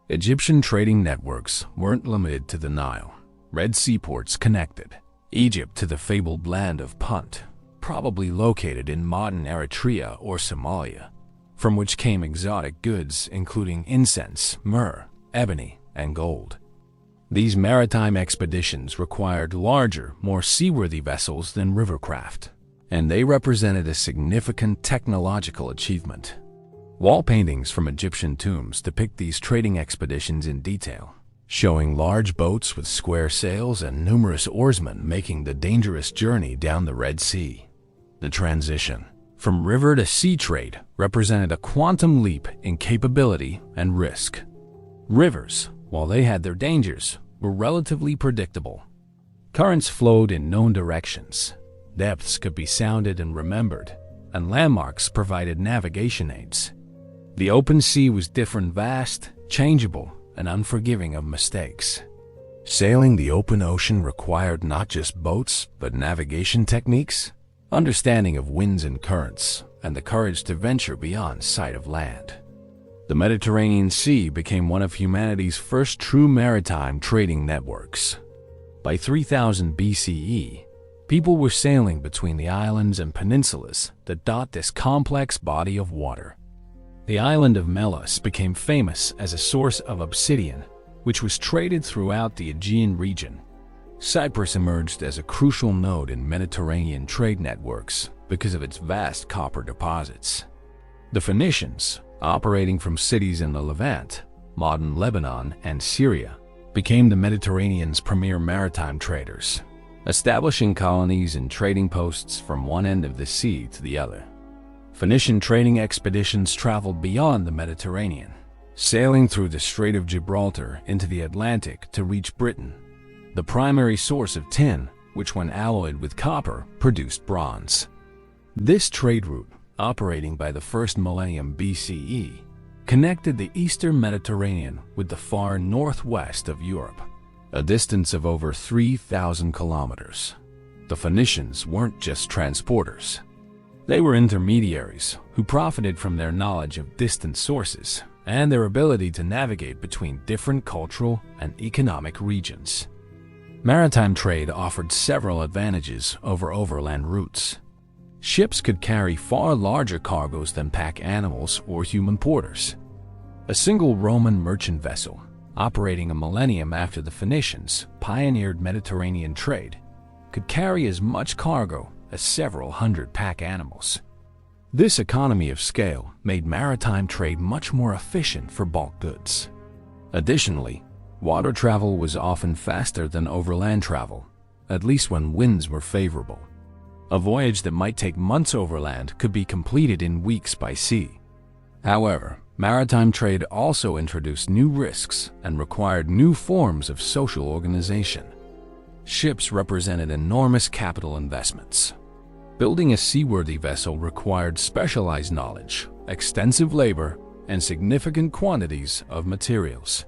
Egyptian trading networks weren't limited to the Nile. Red Sea ports connected Egypt to the fabled land of Punt, probably located in modern Eritrea or Somalia, from which came exotic goods including incense, myrrh, ebony, and gold. These maritime expeditions required larger, more seaworthy vessels than rivercraft, and they represented a significant technological achievement. Wall paintings from Egyptian tombs depict these trading expeditions in detail, showing large boats with square sails and numerous oarsmen making the dangerous journey down the Red Sea. The transition from river to sea trade represented a quantum leap in capability and risk. Rivers, while they had their dangers, were relatively predictable. Currents flowed in known directions, depths could be sounded and remembered, and landmarks provided navigation aids. The open sea was different, vast, changeable, and unforgiving of mistakes. Sailing the open ocean required not just boats, but navigation techniques, understanding of winds and currents, and the courage to venture beyond sight of land. The Mediterranean Sea became one of humanity's first true maritime trading networks. By 3000 BCE, people were sailing between the islands and peninsulas that dot this complex body of water. The island of Melos became famous as a source of obsidian, which was traded throughout the Aegean region. Cyprus emerged as a crucial node in Mediterranean trade networks because of its vast copper deposits. The Phoenicians, operating from cities in the Levant, modern Lebanon, and Syria, became the Mediterranean's premier maritime traders, establishing colonies and trading posts from one end of the sea to the other. Phoenician trading expeditions traveled beyond the Mediterranean, sailing through the Strait of Gibraltar into the Atlantic to reach Britain, the primary source of tin, which when alloyed with copper produced bronze. This trade route, operating by the first millennium BCE, connected the eastern Mediterranean with the far northwest of Europe, a distance of over 3,000 kilometers. The Phoenicians weren't just transporters. They were intermediaries who profited from their knowledge of distant sources and their ability to navigate between different cultural and economic regions. Maritime trade offered several advantages over overland routes. Ships could carry far larger cargoes than pack animals or human porters. A single Roman merchant vessel, operating a millennium after the Phoenicians pioneered Mediterranean trade, could carry as much cargo as several hundred pack animals. This economy of scale made maritime trade much more efficient for bulk goods. Additionally, water travel was often faster than overland travel, at least when winds were favorable. A voyage that might take months overland could be completed in weeks by sea. However, maritime trade also introduced new risks and required new forms of social organization. Ships represented enormous capital investments. Building a seaworthy vessel required specialized knowledge, extensive labor, and significant quantities of materials.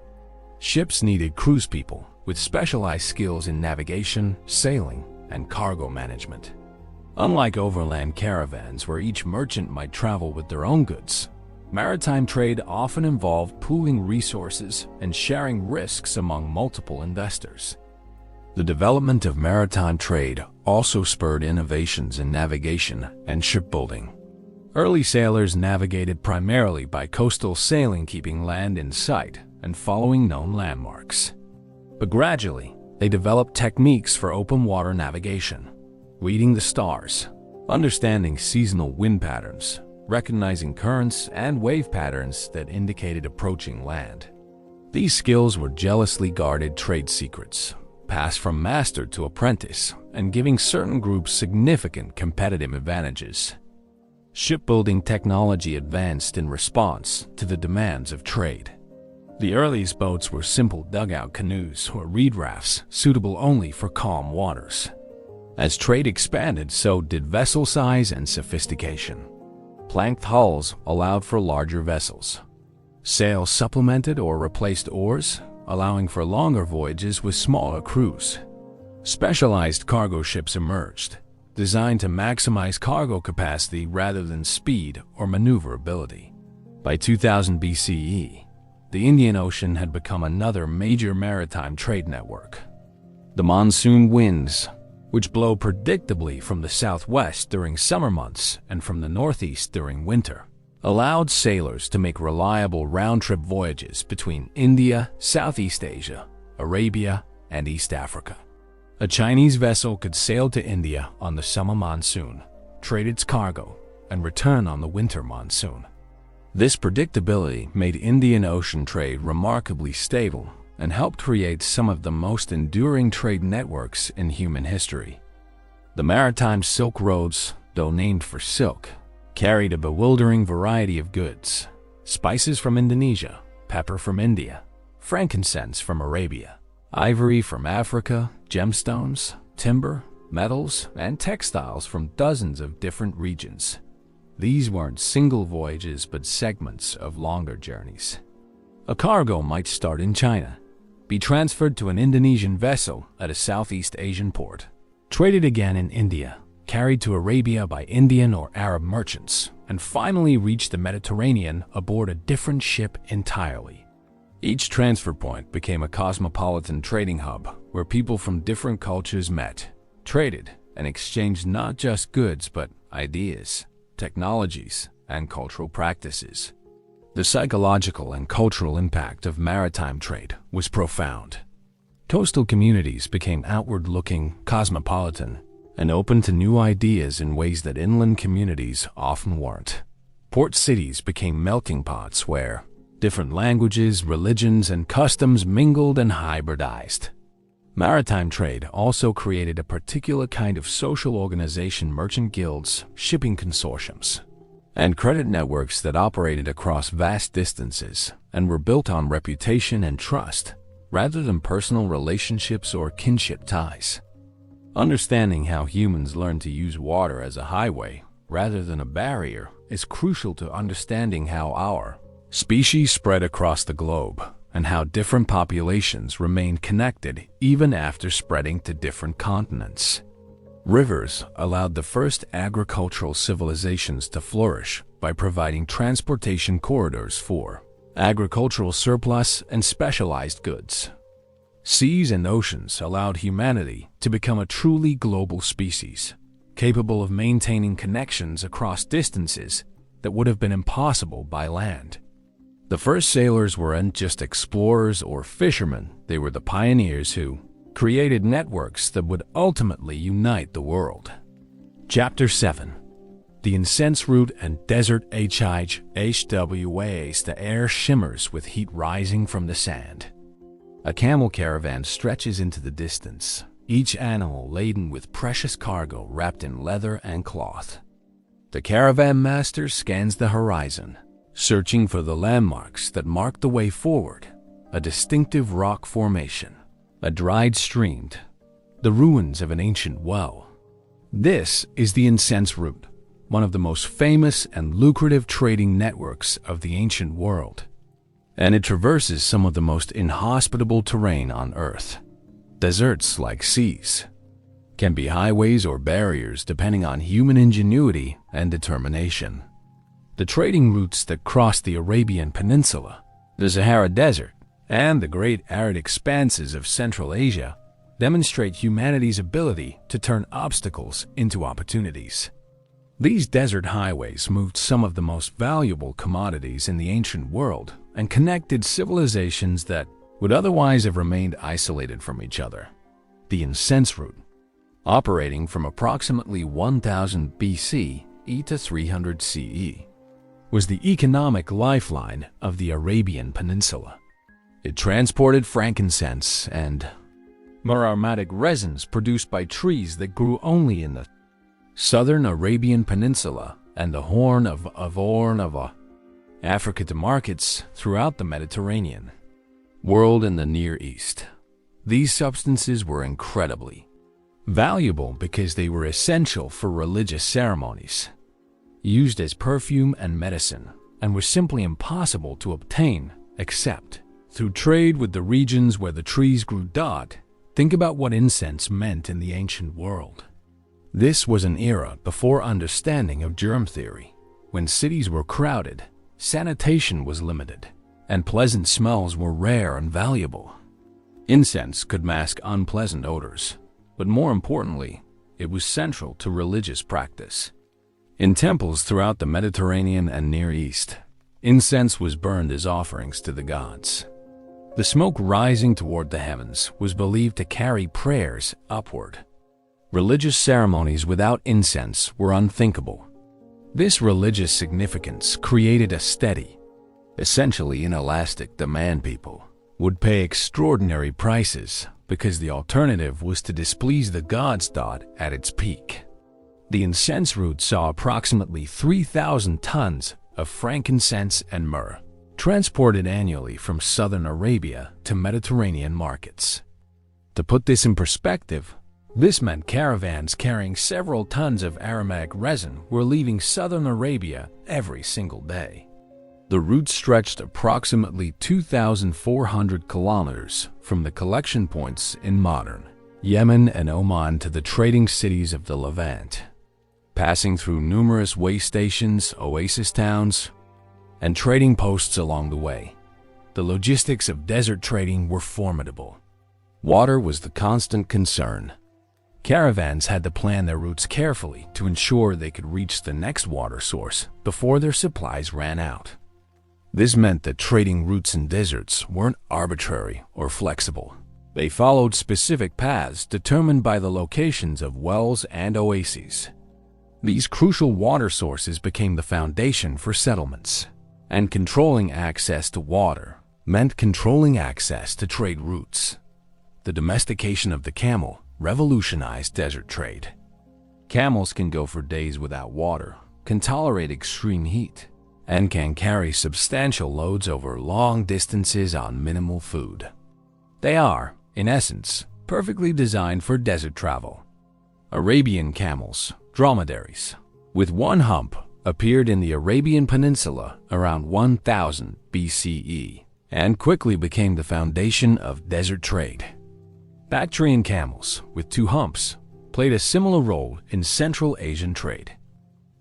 Ships needed cruise people with specialized skills in navigation, sailing, and cargo management. Unlike overland caravans where each merchant might travel with their own goods, maritime trade often involved pooling resources and sharing risks among multiple investors. The development of maritime trade also spurred innovations in navigation and shipbuilding. Early sailors navigated primarily by coastal sailing, keeping land in sight and following known landmarks. But gradually, they developed techniques for open water navigation, reading the stars, understanding seasonal wind patterns, recognizing currents and wave patterns that indicated approaching land. These skills were jealously guarded trade secrets, passed from master to apprentice, and giving certain groups significant competitive advantages. Shipbuilding technology advanced in response to the demands of trade. The earliest boats were simple dugout canoes or reed rafts suitable only for calm waters. As trade expanded, so did vessel size and sophistication. Planked hulls allowed for larger vessels. Sails supplemented or replaced oars, allowing for longer voyages with smaller crews. Specialized cargo ships emerged, designed to maximize cargo capacity rather than speed or maneuverability. By 2000 BCE, the Indian Ocean had become another major maritime trade network. The monsoon winds, which blow predictably from the southwest during summer months and from the northeast during winter, allowed sailors to make reliable round-trip voyages between India, Southeast Asia, Arabia, and East Africa. A Chinese vessel could sail to India on the summer monsoon, trade its cargo, and return on the winter monsoon. This predictability made Indian Ocean trade remarkably stable and helped create some of the most enduring trade networks in human history. The maritime Silk Roads, though named for silk, carried a bewildering variety of goods: spices from Indonesia, pepper from India, frankincense from Arabia, ivory from Africa, gemstones, timber, metals, and textiles from dozens of different regions. These weren't single voyages but segments of longer journeys. A cargo might start in China, be transferred to an Indonesian vessel at a Southeast Asian port, traded again in India, carried to Arabia by Indian or Arab merchants, and finally reach the Mediterranean aboard a different ship entirely. Each transfer point became a cosmopolitan trading hub where people from different cultures met, traded, and exchanged not just goods but ideas, technologies, and cultural practices. The psychological and cultural impact of maritime trade was profound. Coastal communities became outward-looking, cosmopolitan, and open to new ideas in ways that inland communities often weren't. Port cities became melting pots where different languages, religions, and customs mingled and hybridized. Maritime trade also created a particular kind of social organization: merchant guilds, shipping consortiums, and credit networks that operated across vast distances and were built on reputation and trust, rather than personal relationships or kinship ties. Understanding how humans learn to use water as a highway rather than a barrier is crucial to understanding how our species spread across the globe and how different populations remained connected even after spreading to different continents. Rivers allowed the first agricultural civilizations to flourish by providing transportation corridors for agricultural surplus and specialized goods. Seas and oceans allowed humanity to become a truly global species, capable of maintaining connections across distances that would have been impossible by land. The first sailors weren't just explorers or fishermen, they were the pioneers who created networks that would ultimately unite the world. Chapter 7. The Incense Route and Desert HWAs. The air shimmers with heat rising from the sand. A camel caravan stretches into the distance, each animal laden with precious cargo wrapped in leather and cloth. The caravan master scans the horizon, searching for the landmarks that mark the way forward: a distinctive rock formation, a dried stream, the ruins of an ancient well. This is the Incense Route, one of the most famous and lucrative trading networks of the ancient world, and it traverses some of the most inhospitable terrain on Earth. Deserts, like seas, can be highways or barriers depending on human ingenuity and determination. The trading routes that cross the Arabian Peninsula, the Sahara Desert, and the great arid expanses of Central Asia demonstrate humanity's ability to turn obstacles into opportunities. These desert highways moved some of the most valuable commodities in the ancient world and connected civilizations that would otherwise have remained isolated from each other. The Incense Route, operating from approximately 1000 BCE to 300 CE, was the economic lifeline of the Arabian Peninsula. It transported frankincense and aromatic resins produced by trees that grew only in the southern Arabian Peninsula and the Horn of Africa to markets throughout the Mediterranean world and the Near East. These substances were incredibly valuable because they were essential for religious ceremonies, used as perfume and medicine, and were simply impossible to obtain except through trade with the regions where the trees grew. Think about what incense meant in the ancient world. This was an era before understanding of germ theory, when cities were crowded, sanitation was limited, and pleasant smells were rare and valuable. Incense could mask unpleasant odors, but more importantly, it was central to religious practice. In temples throughout the Mediterranean and Near East, incense was burned as offerings to the gods. The smoke rising toward the heavens was believed to carry prayers upward. Religious ceremonies without incense were unthinkable. This religious significance created a steady, essentially inelastic demand. People would pay extraordinary prices because the alternative was to displease the gods. At its peak, the incense route saw approximately 3,000 tons of frankincense and myrrh transported annually from southern Arabia to Mediterranean markets. To put this in perspective, this meant caravans carrying several tons of aromatic resin were leaving southern Arabia every single day. The route stretched approximately 2,400 kilometers from the collection points in modern Yemen and Oman to the trading cities of the Levant, passing through numerous way stations, oasis towns, and trading posts along the way. The logistics of desert trading were formidable. Water was the constant concern. Caravans had to plan their routes carefully to ensure they could reach the next water source before their supplies ran out. This meant that trading routes in deserts weren't arbitrary or flexible. They followed specific paths determined by the locations of wells and oases. These crucial water sources became the foundation for settlements, and controlling access to water meant controlling access to trade routes. The domestication of the camel revolutionized desert trade. Camels can go for days without water, can tolerate extreme heat, and can carry substantial loads over long distances on minimal food. They are, in essence, perfectly designed for desert travel. Arabian camels, dromedaries, with one hump, appeared in the Arabian Peninsula around 1000 BCE and quickly became the foundation of desert trade. Bactrian camels, with two humps, played a similar role in Central Asian trade.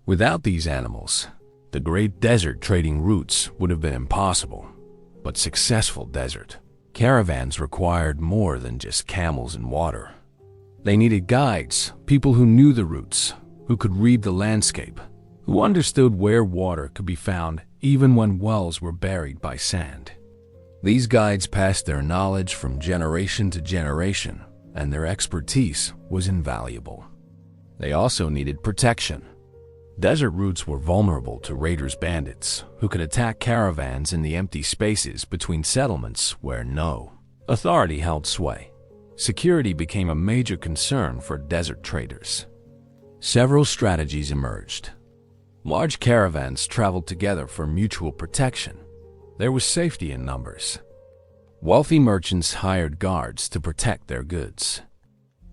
Without these animals, the great desert trading routes would have been impossible. But successful desert caravans required more than just camels and water. They needed guides, people who knew the routes, who could read the landscape, who understood where water could be found even when wells were buried by sand. These guides passed their knowledge from generation to generation, and their expertise was invaluable. They also needed protection. Desert routes were vulnerable to raiders, bandits, who could attack caravans in the empty spaces between settlements where no authority held sway. Security became a major concern for desert traders. Several strategies emerged. Large caravans traveled together for mutual protection. There was safety in numbers. Wealthy merchants hired guards to protect their goods.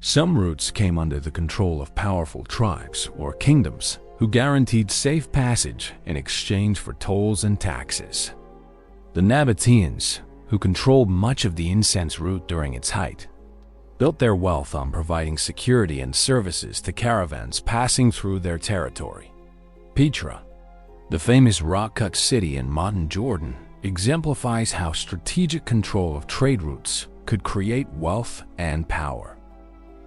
Some routes came under the control of powerful tribes or kingdoms who guaranteed safe passage in exchange for tolls and taxes. The Nabateans, who controlled much of the incense route during its height, built their wealth on providing security and services to caravans passing through their territory. Petra, the famous rock-cut city in modern Jordan, exemplifies how strategic control of trade routes could create wealth and power.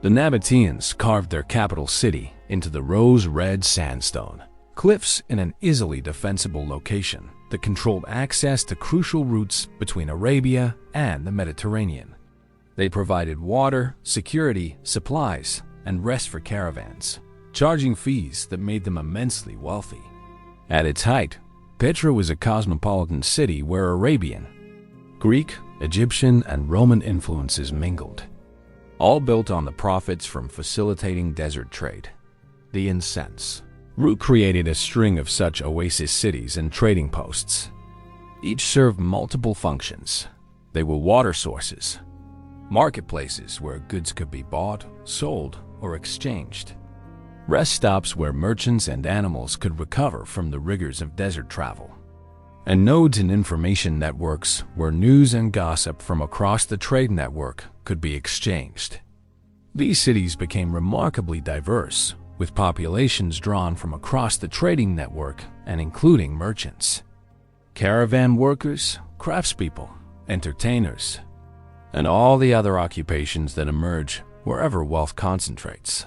The Nabateans carved their capital city into the rose-red sandstone cliffs in an easily defensible location that controlled access to crucial routes between Arabia and the Mediterranean. They provided water, security, supplies, and rest for caravans, charging fees that made them immensely wealthy. At its height, Petra was a cosmopolitan city where Arabian, Greek, Egyptian, and Roman influences mingled, all built on the profits from facilitating desert trade. The Incense route created a string of such oasis cities and trading posts. Each served multiple functions. They were water sources, marketplaces where goods could be bought, sold, or exchanged, rest stops where merchants and animals could recover from the rigors of desert travel, and nodes in information networks where news and gossip from across the trade network could be exchanged. These cities became remarkably diverse, with populations drawn from across the trading network and including merchants, caravan workers, craftspeople, entertainers, and all the other occupations that emerge wherever wealth concentrates.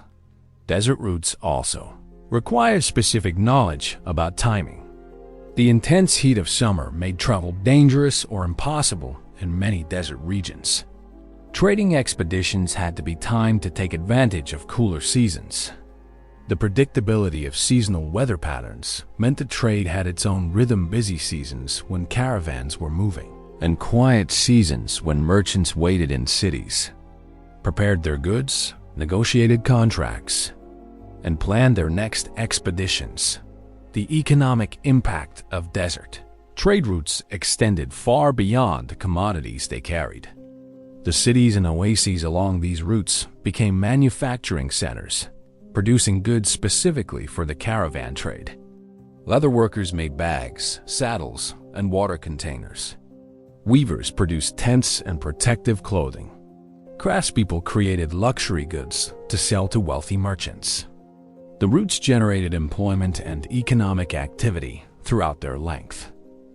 Desert routes also require specific knowledge about timing. The intense heat of summer made travel dangerous or impossible in many desert regions. Trading expeditions had to be timed to take advantage of cooler seasons. The predictability of seasonal weather patterns meant the trade had its own rhythm: busy seasons when caravans were moving, and quiet seasons when merchants waited in cities, prepared their goods, negotiated contracts, and planned their next expeditions. The economic impact of desert trade routes extended far beyond the commodities they carried. The cities and oases along these routes became manufacturing centers, producing goods specifically for the caravan trade. Leather workers made bags, saddles, and water containers. Weavers produced tents and protective clothing. Craftspeople created luxury goods to sell to wealthy merchants. The routes generated employment and economic activity throughout their length.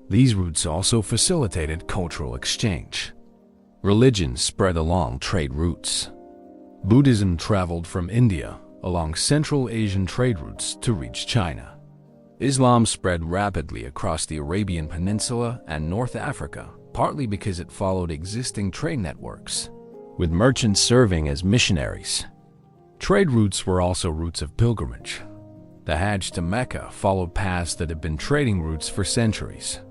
These routes also facilitated cultural exchange. Religion spread along trade routes. Buddhism traveled from India along Central Asian trade routes to reach China. Islam spread rapidly across the Arabian Peninsula and North Africa, partly because it followed existing trade networks, with merchants serving as missionaries. Trade routes were also routes of pilgrimage. The Hajj to Mecca followed paths that had been trading routes for centuries.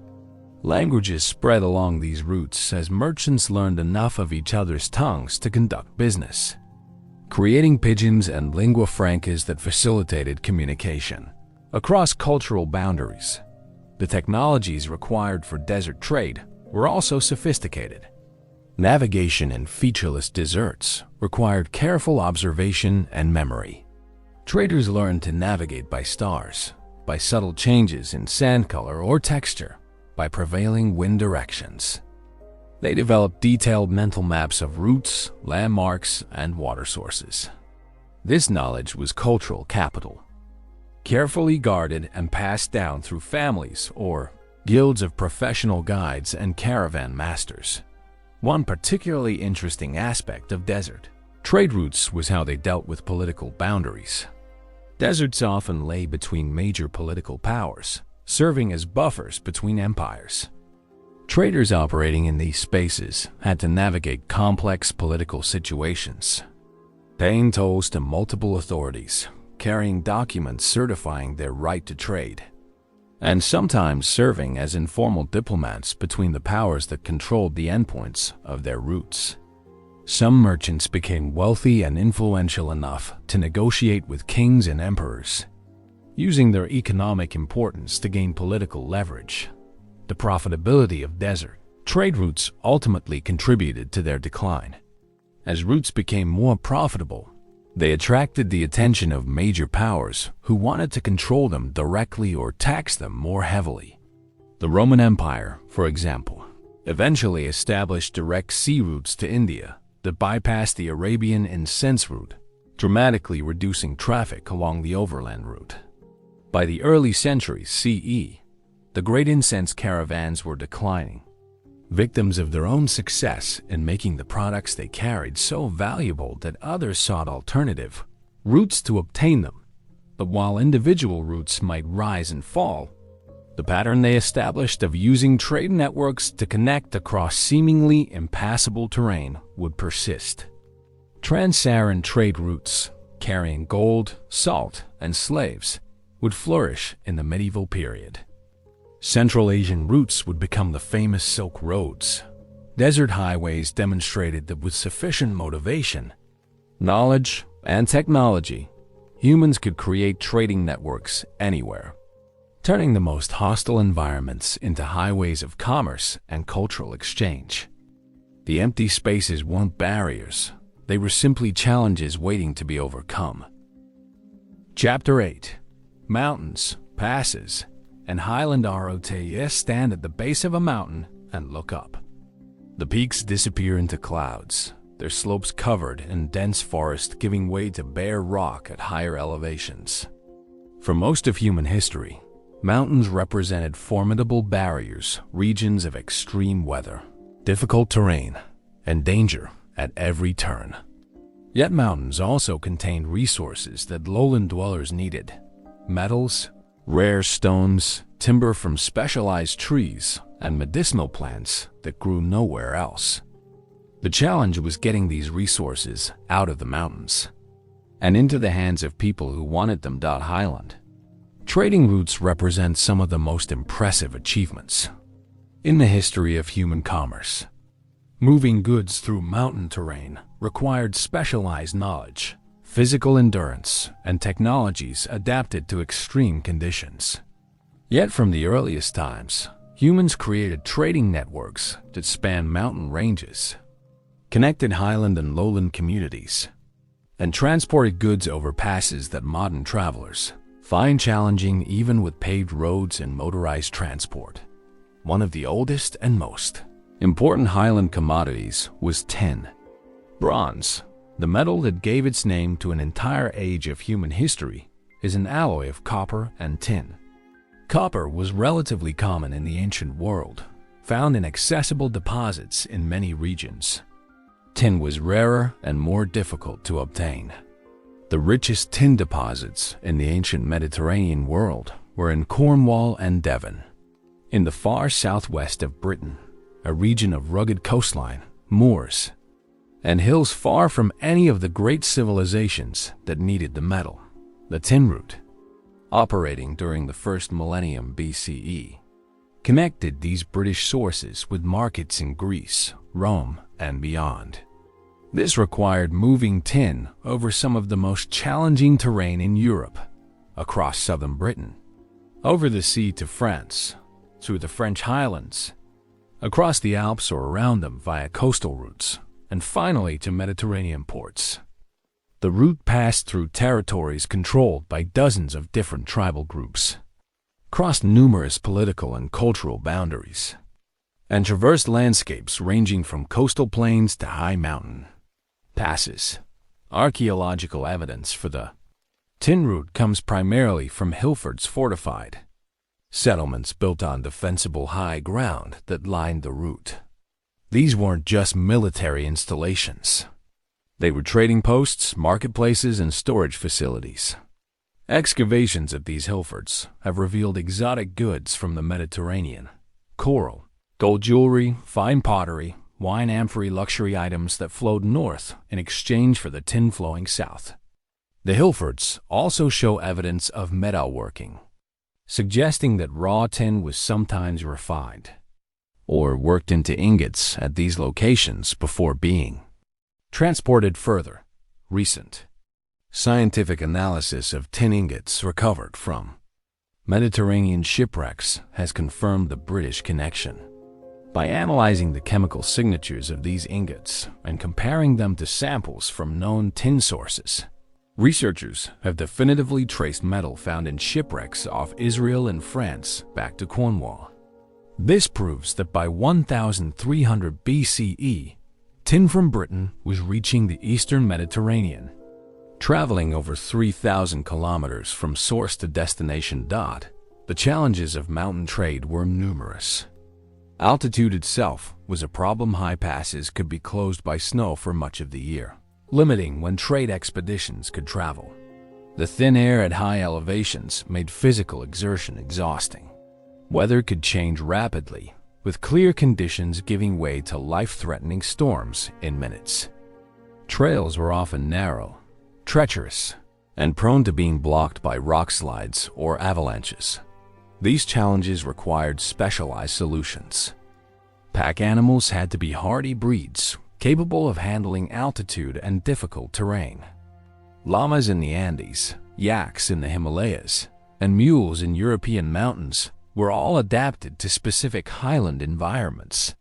Languages spread along these routes as merchants learned enough of each other's tongues to conduct business, creating pidgins and lingua francas that facilitated communication across cultural boundaries. The technologies required for desert trade were also sophisticated. Navigation in featureless deserts required careful observation and memory. Traders learned to navigate by stars, by subtle changes in sand color or texture, by prevailing wind directions. They developed detailed mental maps of routes, landmarks, and water sources. This knowledge was cultural capital, carefully guarded and passed down through families or guilds of professional guides and caravan masters. One particularly interesting aspect of desert trade routes was how they dealt with political boundaries. Deserts often lay between major political powers, serving as buffers between empires. Traders operating in these spaces had to navigate complex political situations, paying tolls to multiple authorities, carrying documents certifying their right to trade, and sometimes serving as informal diplomats between the powers that controlled the endpoints of their routes. Some merchants became wealthy and influential enough to negotiate with kings and emperors, using their economic importance to gain political leverage. The profitability of desert trade routes ultimately contributed to their decline. As routes became more profitable, they attracted the attention of major powers who wanted to control them directly or tax them more heavily. The Roman Empire, for example, eventually established direct sea routes to India that bypassed the Arabian Incense route, dramatically reducing traffic along the overland route. By the early centuries CE, the great incense caravans were declining, victims of their own success in making the products they carried so valuable that others sought alternative routes to obtain them. But while individual routes might rise and fall, the pattern they established of using trade networks to connect across seemingly impassable terrain would persist. Trans-Saharan trade routes, carrying gold, salt, and slaves, would flourish in the medieval period. Central Asian routes would become the famous Silk Roads. Desert highways demonstrated that with sufficient motivation, knowledge, and technology, humans could create trading networks anywhere, turning the most hostile environments into highways of commerce and cultural exchange. The empty spaces weren't barriers, they were simply challenges waiting to be overcome. Chapter 8. Mountains, passes, and Highland routes stand at the base of a mountain and look up. The peaks disappear into clouds, their slopes covered in dense forest giving way to bare rock at higher elevations. For most of human history, mountains represented formidable barriers, regions of extreme weather, difficult terrain, and danger at every turn. Yet mountains also contained resources that lowland dwellers needed: metals, rare stones, timber from specialized trees, and medicinal plants that grew nowhere else. The challenge was getting these resources out of the mountains. and into the hands of people who wanted them. Highland trading routes represent some of the most impressive achievements in the history of human commerce. Moving goods through mountain terrain required specialized knowledge, physical endurance, and technologies adapted to extreme conditions. Yet from the earliest times, humans created trading networks that spanned mountain ranges, connected highland and lowland communities, and transported goods over passes that modern travelers find challenging even with paved roads and motorized transport. One of the oldest and most important highland commodities was tin. Bronze, the metal that gave its name to an entire age of human history, is an alloy of copper and tin. Copper was relatively common in the ancient world, found in accessible deposits in many regions. Tin was rarer and more difficult to obtain. The richest tin deposits in the ancient Mediterranean world were in Cornwall and Devon. In the far southwest of Britain, a region of rugged coastline, moors, and hills far from any of the great civilizations that needed the metal, the tin route, operating during the first millennium BCE, connected these British sources with markets in Greece, Rome, and beyond. This required moving tin over some of the most challenging terrain in Europe, across southern Britain, over the sea to France, through the French Highlands, across the Alps or around them via coastal routes, and finally to Mediterranean ports. The route passed through territories controlled by dozens of different tribal groups, crossed numerous political and cultural boundaries, and traversed landscapes ranging from coastal plains to high mountain passes. Archaeological evidence for the tin route comes primarily from Hilford's fortified settlements built on defensible high ground that lined the route. These weren't just military installations. They were trading posts, marketplaces, and storage facilities. Excavations at these Hilfords have revealed exotic goods from the Mediterranean: coral, gold jewelry, fine pottery, wine amphory luxury items that flowed north in exchange for the tin flowing south. The Hilfords also show evidence of metalworking, suggesting that raw tin was sometimes refined or worked into ingots at these locations before being transported further. Recent scientific analysis of tin ingots recovered from Mediterranean shipwrecks has confirmed the British connection. By analyzing the chemical signatures of these ingots and comparing them to samples from known tin sources, researchers have definitively traced metal found in shipwrecks off Israel and France back to Cornwall. This proves that by 1300 BCE, tin from Britain was reaching the eastern Mediterranean, traveling over 3,000 kilometers from source to destination. The challenges of mountain trade were numerous. Altitude itself was a problem. High passes could be closed by snow for much of the year, limiting when trade expeditions could travel. The thin air at high elevations made physical exertion exhausting. Weather could change rapidly, with clear conditions giving way to life-threatening storms in minutes. Trails were often narrow, treacherous, and prone to being blocked by rock slides or avalanches. These challenges required specialized solutions. Pack animals had to be hardy breeds, capable of handling altitude and difficult terrain. Llamas in the Andes, yaks in the Himalayas, and mules in European mountains were all adapted to specific highland environments.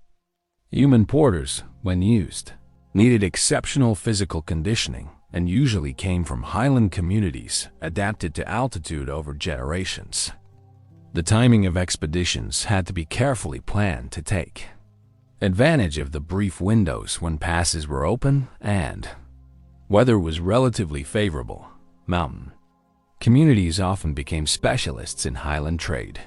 Human porters, when used, needed exceptional physical conditioning and usually came from highland communities adapted to altitude over generations. The timing of expeditions had to be carefully planned to take advantage of the brief windows when passes were open and weather was relatively favorable. Mountain communities often became specialists in highland trade,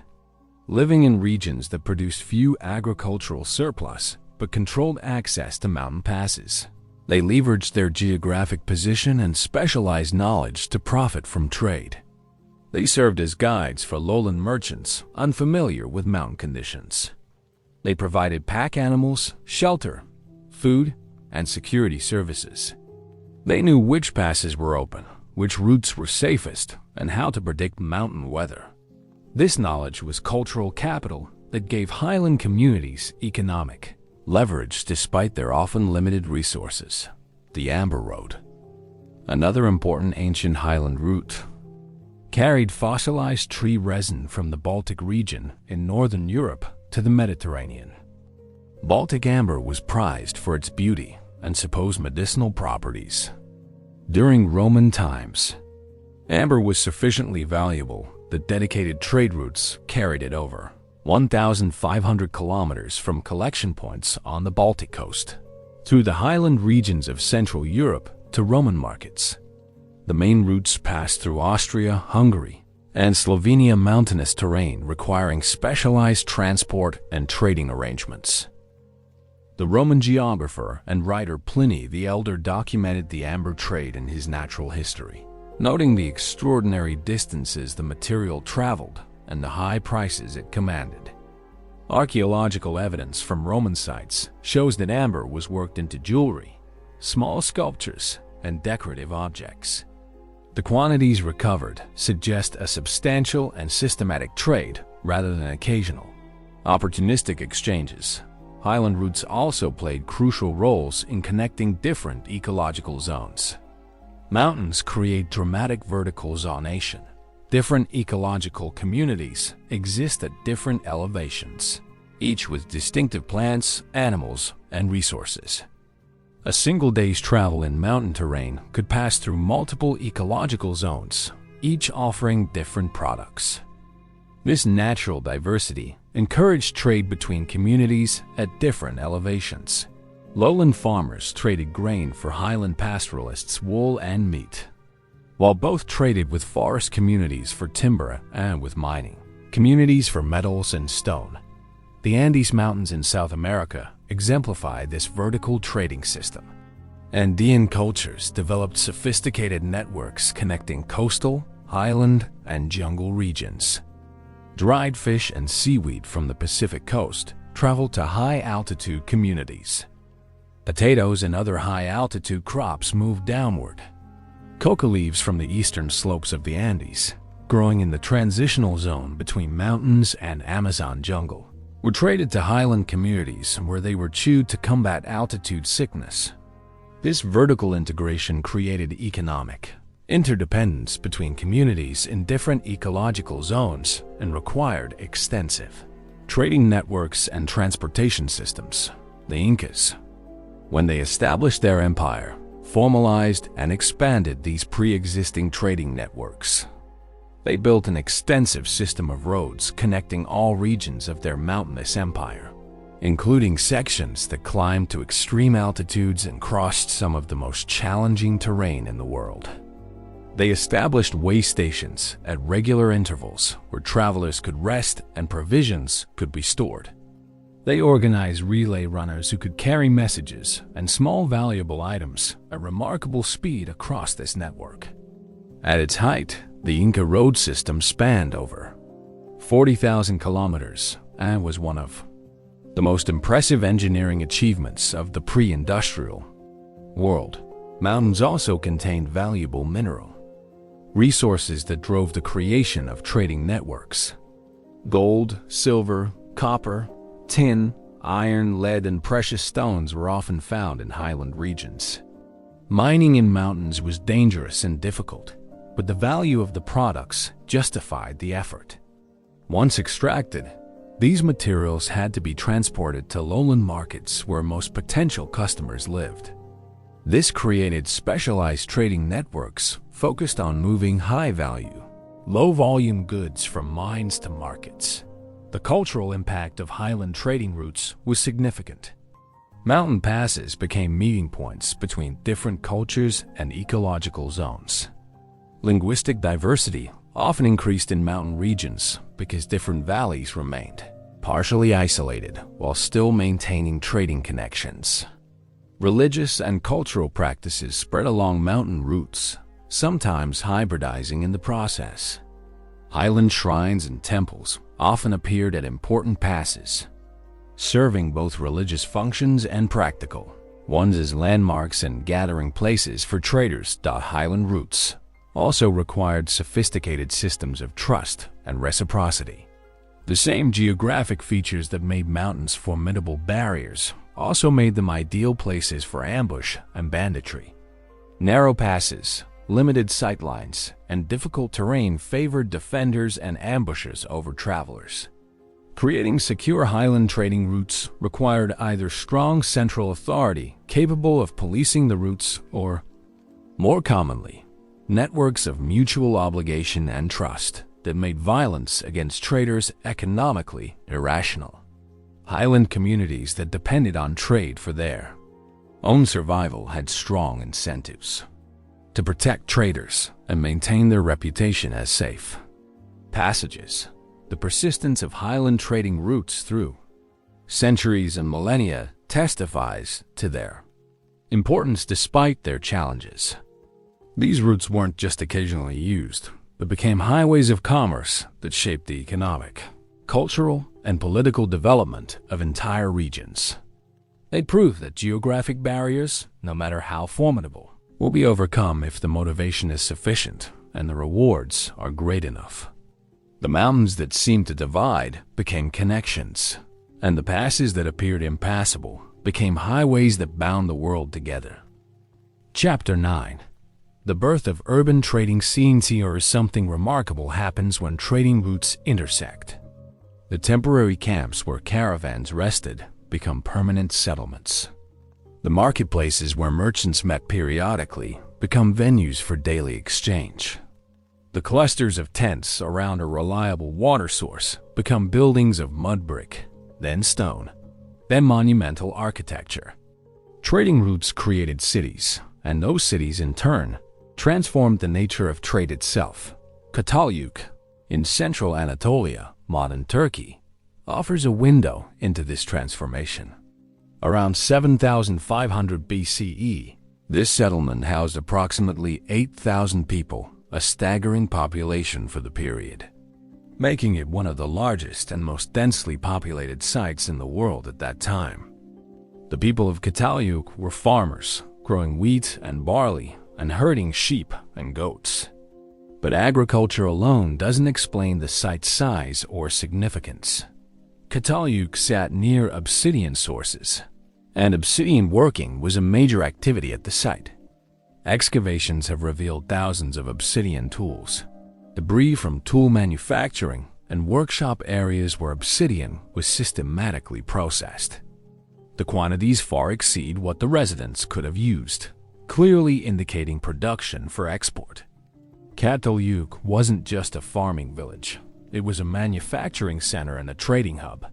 living in regions that produced few agricultural surplus but controlled access to mountain passes. They leveraged their geographic position and specialized knowledge to profit from trade. They served as guides for lowland merchants unfamiliar with mountain conditions. They provided pack animals, shelter, food, and security services. They knew which passes were open, which routes were safest, and how to predict mountain weather. This knowledge was cultural capital that gave Highland communities economic leverage despite their often limited resources. The Amber Road, another important ancient Highland route, carried fossilized tree resin from the Baltic region in northern Europe to the Mediterranean. Baltic amber was prized for its beauty and supposed medicinal properties. During Roman times, amber was sufficiently valuable that dedicated trade routes carried it over 1,500 kilometers from collection points on the Baltic coast through the highland regions of Central Europe to Roman markets. The main routes passed through Austria, Hungary, and Slovenia, mountainous terrain requiring specialized transport and trading arrangements. The Roman geographer and writer Pliny the Elder documented the amber trade in his Natural History, noting the extraordinary distances the material traveled and the high prices it commanded. Archaeological evidence from Roman sites shows that amber was worked into jewelry, small sculptures, and decorative objects. The quantities recovered suggest a substantial and systematic trade rather than occasional, opportunistic exchanges. Highland routes also played crucial roles in connecting different ecological zones. Mountains create dramatic vertical zonation. Different ecological communities exist at different elevations, each with distinctive plants, animals, and resources. A single day's travel in mountain terrain could pass through multiple ecological zones, each offering different products. This natural diversity encouraged trade between communities at different elevations. Lowland farmers traded grain for highland pastoralists' wool and meat, while both traded with forest communities for timber and with mining communities for metals and stone. The Andes Mountains in South America exemplify this vertical trading system. Andean cultures developed sophisticated networks connecting coastal, highland, and jungle regions. Dried fish and seaweed from the Pacific coast traveled to high-altitude communities. Potatoes and other high-altitude crops moved downward. Coca leaves from the eastern slopes of the Andes, growing in the transitional zone between mountains and Amazon jungle, were traded to highland communities where they were chewed to combat altitude sickness. This vertical integration created economic interdependence between communities in different ecological zones and required extensive trading networks and transportation systems. The Incas, when they established their empire, formalized and expanded these pre-existing trading networks. They built an extensive system of roads connecting all regions of their mountainous empire, including sections that climbed to extreme altitudes and crossed some of the most challenging terrain in the world. They established way stations at regular intervals where travelers could rest and provisions could be stored. They organized relay runners who could carry messages and small valuable items at remarkable speed across this network. At its height, the Inca road system spanned over 40,000 kilometers and was one of the most impressive engineering achievements of the pre-industrial world. Mountains also contained valuable mineral resources that drove the creation of trading networks. Gold, silver, copper, tin, iron, lead, and precious stones were often found in highland regions. Mining in mountains was dangerous and difficult, but the value of the products justified the effort. Once extracted, these materials had to be transported to lowland markets where most potential customers lived. This created specialized trading networks focused on moving high-value, low-volume goods from mines to markets. The cultural impact of highland trading routes was significant. Mountain passes became meeting points between different cultures and ecological zones. Linguistic diversity often increased in mountain regions because different valleys remained partially isolated while still maintaining trading connections. Religious and cultural practices spread along mountain routes, sometimes hybridizing in the process. Highland shrines and temples often appeared at important passes, serving both religious functions and practical ones as landmarks and gathering places for traders. Highland routes also required sophisticated systems of trust and reciprocity. The same geographic features that made mountains formidable barriers also made them ideal places for ambush and banditry. Narrow passes, limited sightlines, and difficult terrain favored defenders and ambushers over travelers. Creating secure highland trading routes required either strong central authority capable of policing the routes or, more commonly, networks of mutual obligation and trust that made violence against traders economically irrational. Highland communities that depended on trade for their own survival had strong incentives to protect traders and maintain their reputation as safe passages. The persistence of Highland trading routes through centuries and millennia testifies to their importance despite their challenges. These routes weren't just occasionally used, but became highways of commerce that shaped the economic, cultural, and political development of entire regions. They prove that geographic barriers, no matter how formidable, will be overcome if the motivation is sufficient and the rewards are great enough. The mountains that seemed to divide became connections, and the passes that appeared impassable became highways that bound the world together. Chapter 9. The birth of urban trading scenes. Here, something remarkable happens when trading routes intersect. The temporary camps where caravans rested become permanent settlements. The marketplaces where merchants met periodically become venues for daily exchange. The clusters of tents around a reliable water source become buildings of mud brick, then stone, then monumental architecture. Trading routes created cities, and those cities in turn transformed the nature of trade itself. Cataluyuk, in central Anatolia, modern Turkey, offers a window into this transformation. Around 7,500 BCE, this settlement housed approximately 8,000 people, a staggering population for the period, making it one of the largest and most densely populated sites in the world at that time. The people of Cataluyuk were farmers, growing wheat and barley and herding sheep and goats. But agriculture alone doesn't explain the site's size or significance. Cataluyuk sat near obsidian sources, and obsidian working was a major activity at the site. Excavations have revealed thousands of obsidian tools, debris from tool manufacturing, and workshop areas where obsidian was systematically processed. The quantities far exceed what the residents could have used, clearly indicating production for export. Cataluyuk wasn't just a farming village, it was a manufacturing center and a trading hub,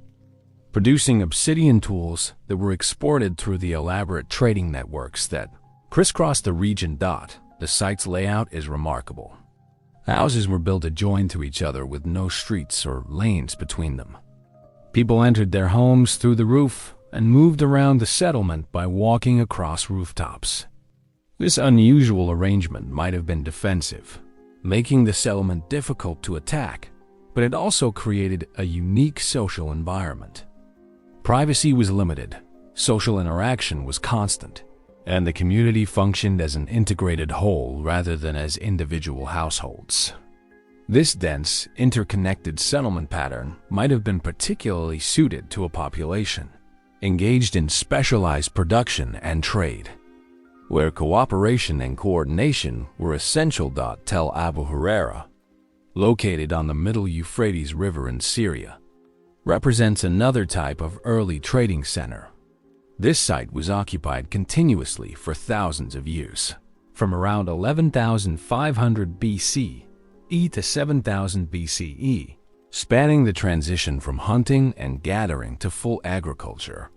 producing obsidian tools that were exported through the elaborate trading networks that crisscrossed the region. The site's layout is remarkable. Houses were built adjoined to each other with no streets or lanes between them. People entered their homes through the roof and moved around the settlement by walking across rooftops. This unusual arrangement might have been defensive, making the settlement difficult to attack, but it also created a unique social environment. Privacy was limited, social interaction was constant, and the community functioned as an integrated whole rather than as individual households. This dense, interconnected settlement pattern might have been particularly suited to a population engaged in specialized production and trade, where cooperation and coordination were essential. Tel Abu Huraira, located on the Middle Euphrates River in Syria, represents another type of early trading center. This site was occupied continuously for thousands of years, from around 11,500 BCE to 7,000 BCE, spanning the transition from hunting and gathering to full agriculture.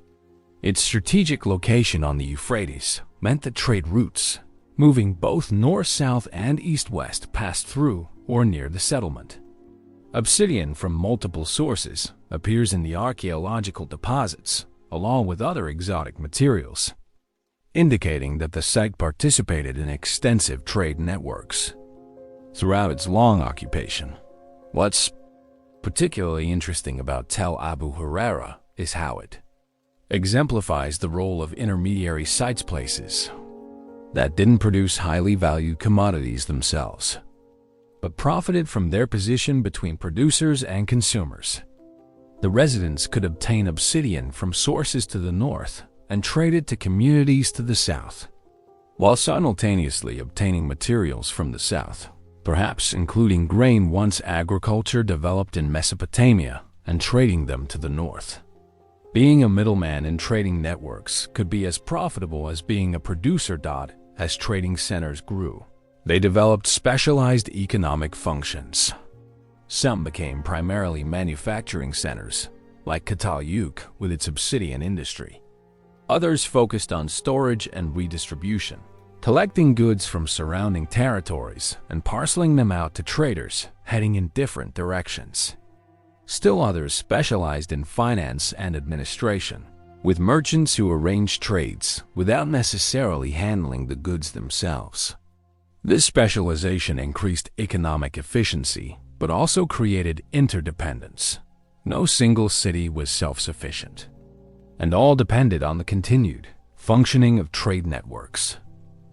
Its strategic location on the Euphrates meant that trade routes, moving both north-south and east-west, passed through or near the settlement. Obsidian from multiple sources appears in the archaeological deposits, along with other exotic materials, indicating that the site participated in extensive trade networks throughout its long occupation. What's particularly interesting about Tel Abu Huraira is how it exemplifies the role of intermediary sites. Places that didn't produce highly valued commodities themselves, but profited from their position between producers and consumers. The residents could obtain obsidian from sources to the north and trade it to communities to the south, while simultaneously obtaining materials from the south, perhaps including grain once agriculture developed in Mesopotamia, and trading them to the north. Being a middleman in trading networks could be as profitable as being a producer. As trading centers grew, they developed specialized economic functions. Some became primarily manufacturing centers, like Cataluyuk with its obsidian industry. Others focused on storage and redistribution, collecting goods from surrounding territories and parceling them out to traders heading in different directions. Still others specialized in finance and administration, with merchants who arranged trades without necessarily handling the goods themselves. This specialization increased economic efficiency, but also created interdependence. No single city was self-sufficient, and all depended on the continued functioning of trade networks.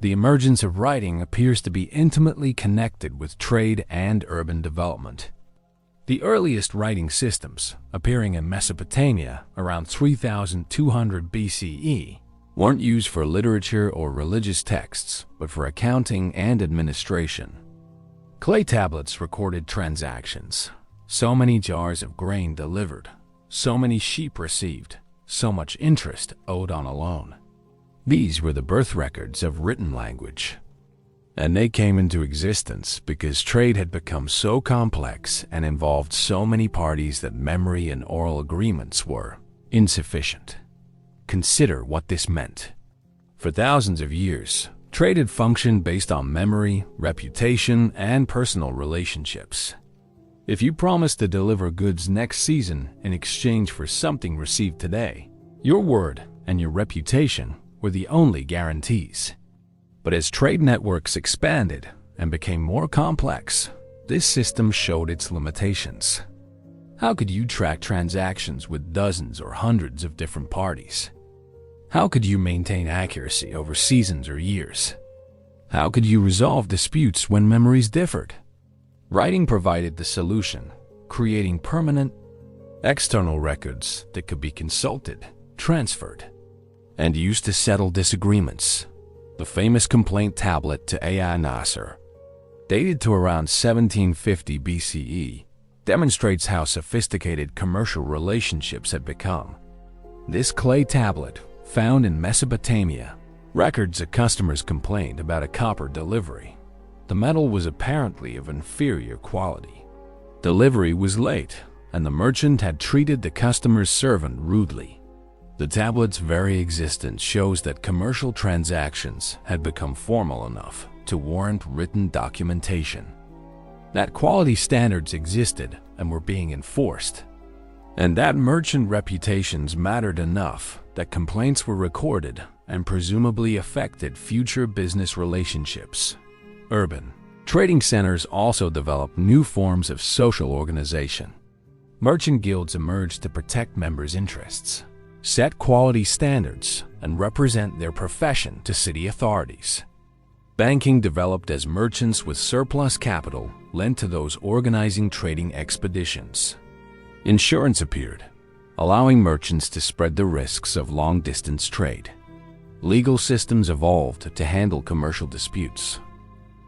The emergence of writing appears to be intimately connected with trade and urban development. The earliest writing systems, appearing in Mesopotamia around 3200 BCE, weren't used for literature or religious texts, but for accounting and administration. Clay tablets recorded transactions. So many jars of grain delivered, so many sheep received, so much interest owed on a loan. These were the birth records of written language. And they came into existence because trade had become so complex and involved so many parties that memory and oral agreements were insufficient. Consider what this meant. For thousands of years, trade had functioned based on memory, reputation, and personal relationships. If you promised to deliver goods next season in exchange for something received today, your word and your reputation were the only guarantees. But as trade networks expanded and became more complex, this system showed its limitations. How could you track transactions with dozens or hundreds of different parties? How could you maintain accuracy over seasons or years? How could you resolve disputes when memories differed? Writing provided the solution, creating permanent, external records that could be consulted, transferred, and used to settle disagreements. The famous complaint tablet to Ai Nasser, dated to around 1750 BCE, demonstrates how sophisticated commercial relationships had become. This clay tablet, found in Mesopotamia, records a customer's complaint about a copper delivery. The metal was apparently of inferior quality. Delivery was late, and the merchant had treated the customer's servant rudely. The tablet's very existence shows that commercial transactions had become formal enough to warrant written documentation, that quality standards existed and were being enforced, and that merchant reputations mattered enough that complaints were recorded and presumably affected future business relationships. Urban trading centers also developed new forms of social organization. Merchant guilds emerged to protect members' interests, set quality standards, and represent their profession to city authorities. Banking developed as merchants with surplus capital lent to those organizing trading expeditions. Insurance appeared, allowing merchants to spread the risks of long-distance trade. Legal systems evolved to handle commercial disputes.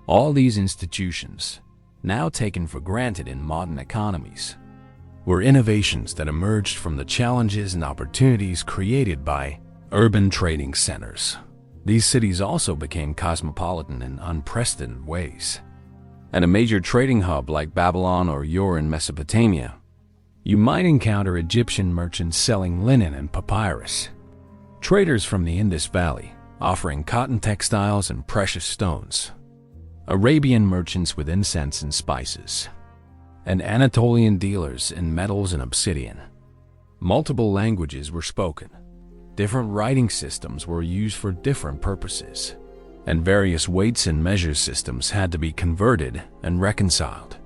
All these institutions, now taken for granted in modern economies, were innovations that emerged from the challenges and opportunities created by urban trading centers. These cities also became cosmopolitan in unprecedented ways. At a major trading hub like Babylon or Ur in Mesopotamia, you might encounter Egyptian merchants selling linen and papyrus, traders from the Indus Valley offering cotton textiles and precious stones, Arabian merchants with incense and spices, and Anatolian dealers in metals and obsidian. Multiple languages were spoken, different writing systems were used for different purposes, and various weights and measure systems had to be converted and reconciled.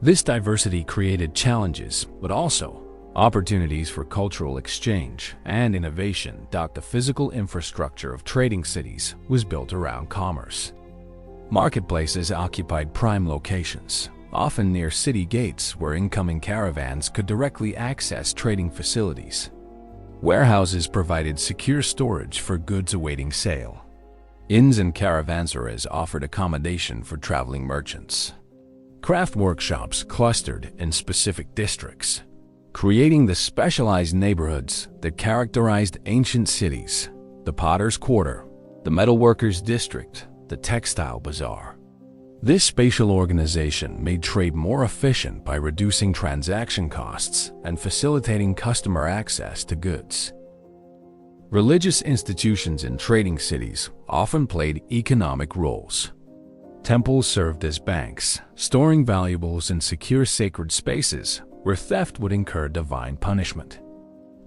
This diversity created challenges, but also Opportunities for cultural exchange and innovation. The physical infrastructure of trading cities was built around commerce. Marketplaces occupied prime locations, often near city gates where incoming caravans could directly access trading facilities. Warehouses provided secure storage for goods awaiting sale. Inns and caravanserais offered accommodation for traveling merchants. Craft workshops clustered in specific districts, creating the specialized neighborhoods that characterized ancient cities: the Potter's Quarter, the Metalworkers' District, the Textile Bazaar. This spatial organization made trade more efficient by reducing transaction costs and facilitating customer access to goods. Religious institutions in trading cities often played economic roles. Temples served as banks, storing valuables in secure sacred spaces where theft would incur divine punishment.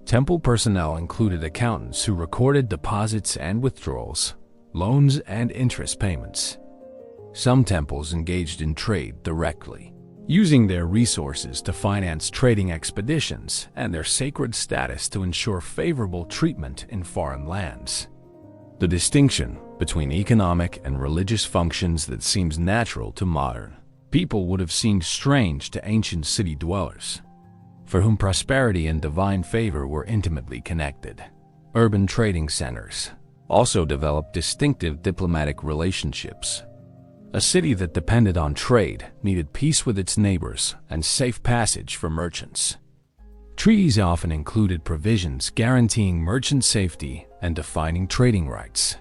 Temple personnel included accountants who recorded deposits and withdrawals, loans and interest payments. Some temples engaged in trade directly, using their resources to finance trading expeditions and their sacred status to ensure favorable treatment in foreign lands. The distinction between economic and religious functions that seems natural to modern people would have seemed strange to ancient city dwellers, for whom prosperity and divine favor were intimately connected. Urban trading centers also developed distinctive diplomatic relationships. A city that depended on trade needed peace with its neighbors and safe passage for merchants. Treaties often included provisions guaranteeing merchant safety and defining trading rights.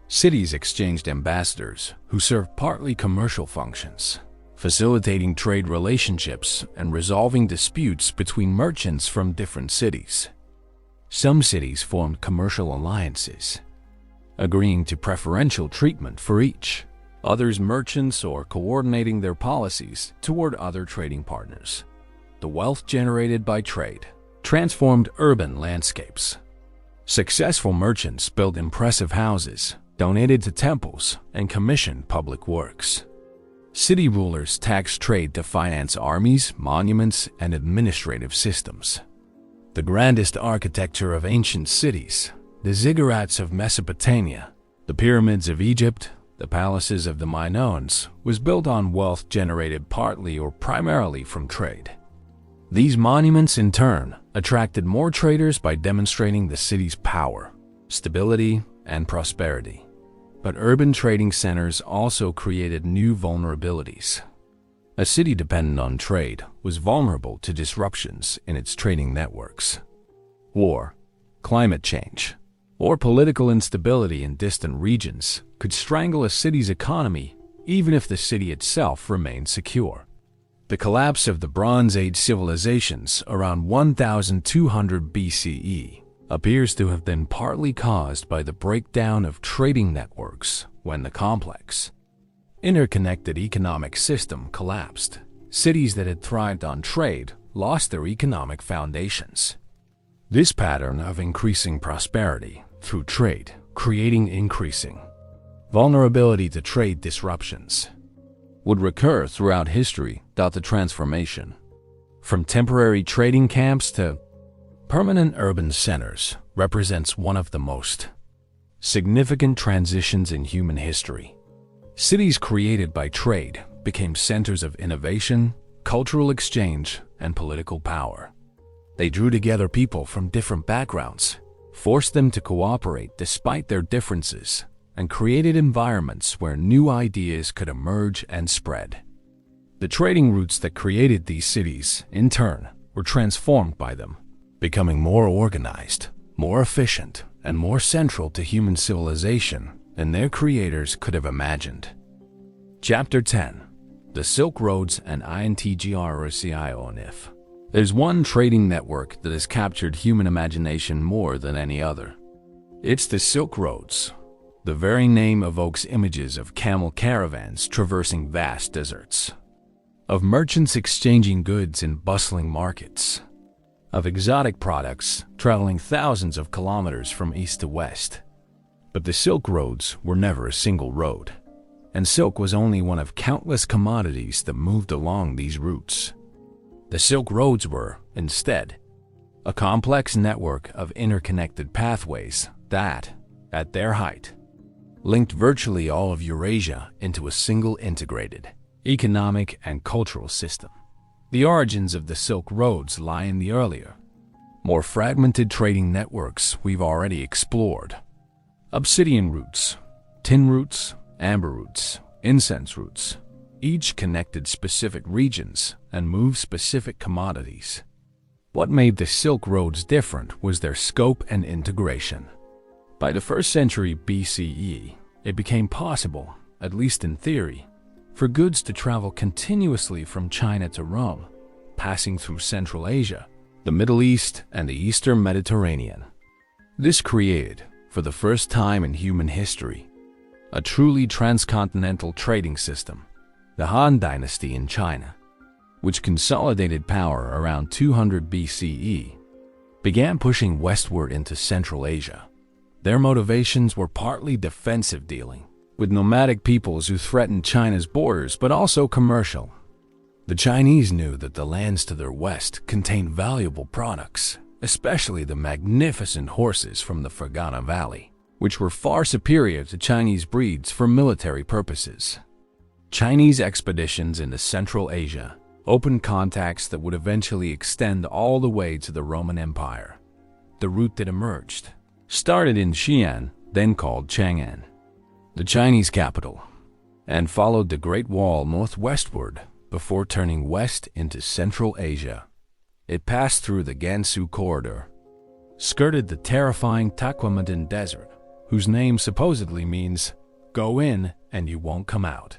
Cities exchanged ambassadors who served partly commercial functions, facilitating trade relationships and resolving disputes between merchants from different cities. Some cities formed commercial alliances, agreeing to preferential treatment for each, others merchants, or coordinating their policies toward other trading partners. The wealth generated by trade transformed urban landscapes. Successful merchants built impressive houses, donated to temples, and commissioned public works. City rulers taxed trade to finance armies, monuments, and administrative systems. The grandest architecture of ancient cities, the ziggurats of Mesopotamia, the pyramids of Egypt, the palaces of the Minoans, was built on wealth generated partly or primarily from trade. These monuments, in turn, attracted more traders by demonstrating the city's power, stability, and prosperity. But urban trading centers also created new vulnerabilities. A city dependent on trade was vulnerable to disruptions in its trading networks. War, climate change, or political instability in distant regions could strangle a city's economy even if the city itself remained secure. The collapse of the Bronze Age civilizations around 1200 BCE appears to have been partly caused by the breakdown of trading networks when the complex, interconnected economic system collapsed. Cities that had thrived on trade lost their economic foundations. This pattern of increasing prosperity through trade, creating increasing vulnerability to trade disruptions, would recur throughout history. The transformation from temporary trading camps to permanent urban centers represents one of the most significant transitions in human history. Cities created by trade became centers of innovation, cultural exchange, and political power. They drew together people from different backgrounds, forced them to cooperate despite their differences, and created environments where new ideas could emerge and spread. The trading routes that created these cities, in turn, were transformed by them, becoming more organized, more efficient, and more central to human civilization than their creators could have imagined. Chapter 10. The Silk Roads and INTGRCIONIF. There's one trading network that has captured human imagination more than any other. It's the Silk Roads. The very name evokes images of camel caravans traversing vast deserts, of merchants exchanging goods in bustling markets, of exotic products traveling thousands of kilometers from east to west. But the Silk Roads were never a single road, and silk was only one of countless commodities that moved along these routes. The Silk Roads were, instead, a complex network of interconnected pathways that, at their height, linked virtually all of Eurasia into a single integrated economic and cultural system. The origins of the Silk Roads lie in the earlier, more fragmented trading networks we've already explored. Obsidian routes, tin routes, amber routes, incense routes, each connected specific regions and moved specific commodities. What made the Silk Roads different was their scope and integration. By the 1st century BCE, it became possible, at least in theory, for goods to travel continuously from China to Rome, passing through Central Asia, the Middle East, and the Eastern Mediterranean. This created, for the first time in human history, a truly transcontinental trading system, the Han Dynasty in China, which consolidated power around 200 BCE, began pushing westward into Central Asia. Their motivations were partly defensive, dealing with nomadic peoples who threatened China's borders, but also commercial. The Chinese knew that the lands to their west contained valuable products, especially the magnificent horses from the Fergana Valley, which were far superior to Chinese breeds for military purposes. Chinese expeditions into Central Asia opened contacts that would eventually extend all the way to the Roman Empire. The route that emerged started in Xi'an, then called Chang'an, the Chinese capital, and followed the Great Wall northwestward before turning west into Central Asia. It passed through the Gansu corridor, skirted the terrifying Taklamakan Desert, whose name supposedly means, "Go in and you won't come out,"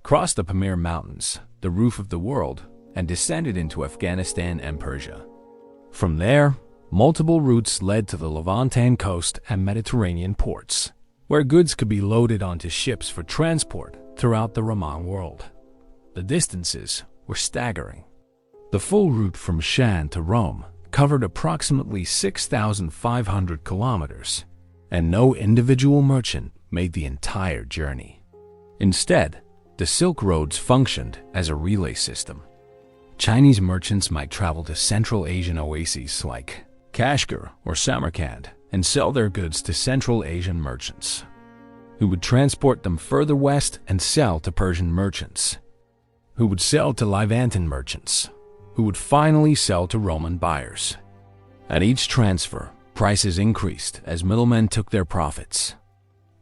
crossed the Pamir Mountains, the roof of the world, and descended into Afghanistan and Persia. From there, multiple routes led to the Levantine coast and Mediterranean ports, where goods could be loaded onto ships for transport throughout the Roman world. The distances were staggering. The full route from Shan to Rome covered approximately 6,500 kilometers, and no individual merchant made the entire journey. Instead, the Silk Roads functioned as a relay system. Chinese merchants might travel to Central Asian oases like Kashgar or Samarkand and sell their goods to Central Asian merchants, who would transport them further west and sell to Persian merchants, who would sell to Levantan merchants, who would finally sell to Roman buyers. At each transfer, prices increased as middlemen took their profits,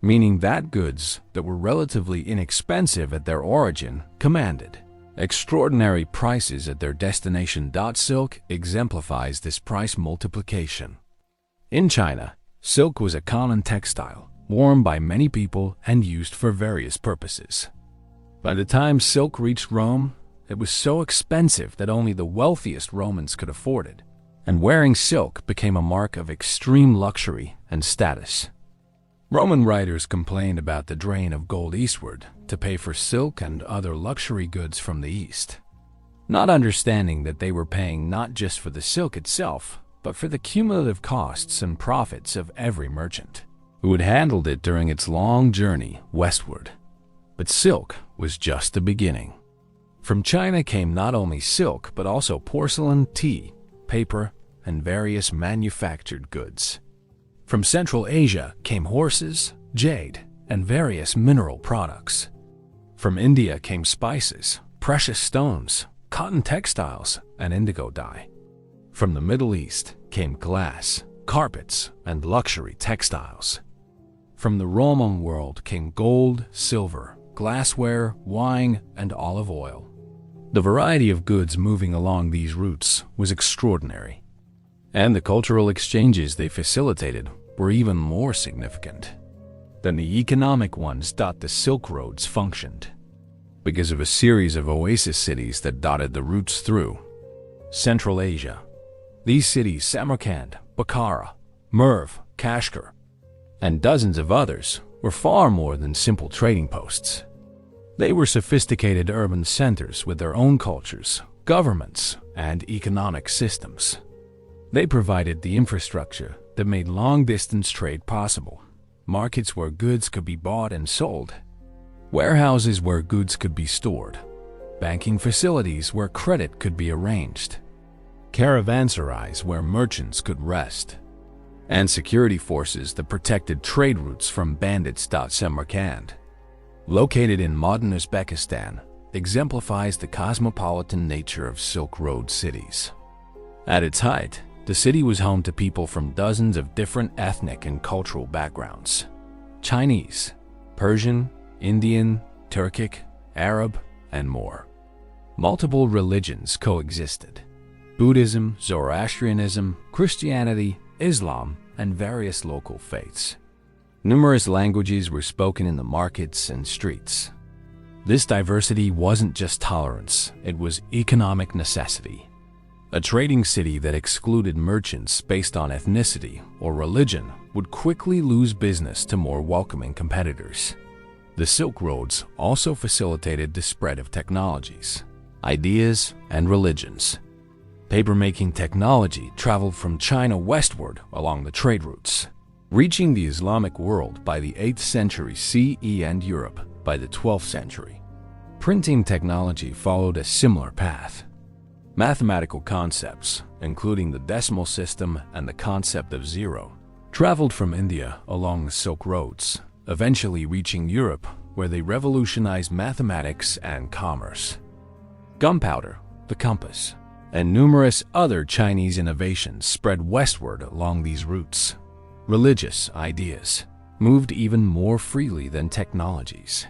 meaning that goods that were relatively inexpensive at their origin commanded extraordinary prices at their destination. Silk exemplifies this price multiplication. In China, silk was a common textile, worn by many people and used for various purposes. By the time silk reached Rome, it was so expensive that only the wealthiest Romans could afford it, and wearing silk became a mark of extreme luxury and status. Roman writers complained about the drain of gold eastward to pay for silk and other luxury goods from the east, not understanding that they were paying not just for the silk itself, but for the cumulative costs and profits of every merchant who had handled it during its long journey westward. But silk was just the beginning. From China came not only silk, but also porcelain, tea, paper, and various manufactured goods. From Central Asia came horses, jade, and various mineral products. From India came spices, precious stones, cotton textiles, and indigo dye. From the Middle East came glass, carpets, and luxury textiles. From the Roman world came gold, silver, glassware, wine, and olive oil. The variety of goods moving along these routes was extraordinary, and the cultural exchanges they facilitated were even more significant than the economic ones. The Silk Roads functioned because of a series of oasis cities that dotted the routes through Central Asia. These cities, Samarkand, Bukhara, Merv, Kashgar, and dozens of others, were far more than simple trading posts. They were sophisticated urban centers with their own cultures, governments, and economic systems. They provided the infrastructure that made long-distance trade possible, markets where goods could be bought and sold, warehouses where goods could be stored, banking facilities where credit could be arranged, caravanserais where merchants could rest, and security forces that protected trade routes from bandits. Samarkand, located in modern Uzbekistan, exemplifies the cosmopolitan nature of Silk Road cities. At its height, the city was home to people from dozens of different ethnic and cultural backgrounds: Chinese, Persian, Indian, Turkic, Arab, and more. Multiple religions coexisted: Buddhism, Zoroastrianism, Christianity, Islam, and various local faiths. Numerous languages were spoken in the markets and streets. This diversity wasn't just tolerance, it was economic necessity. A trading city that excluded merchants based on ethnicity or religion would quickly lose business to more welcoming competitors. The Silk Roads also facilitated the spread of technologies, ideas, and religions. Papermaking technology traveled from China westward along the trade routes, reaching the Islamic world by the 8th century CE and Europe by the 12th century. Printing technology followed a similar path. Mathematical concepts, including the decimal system and the concept of zero, traveled from India along the Silk Roads, eventually reaching Europe, where they revolutionized mathematics and commerce. Gunpowder, the compass, and numerous other Chinese innovations spread westward along these routes. Religious ideas moved even more freely than technologies.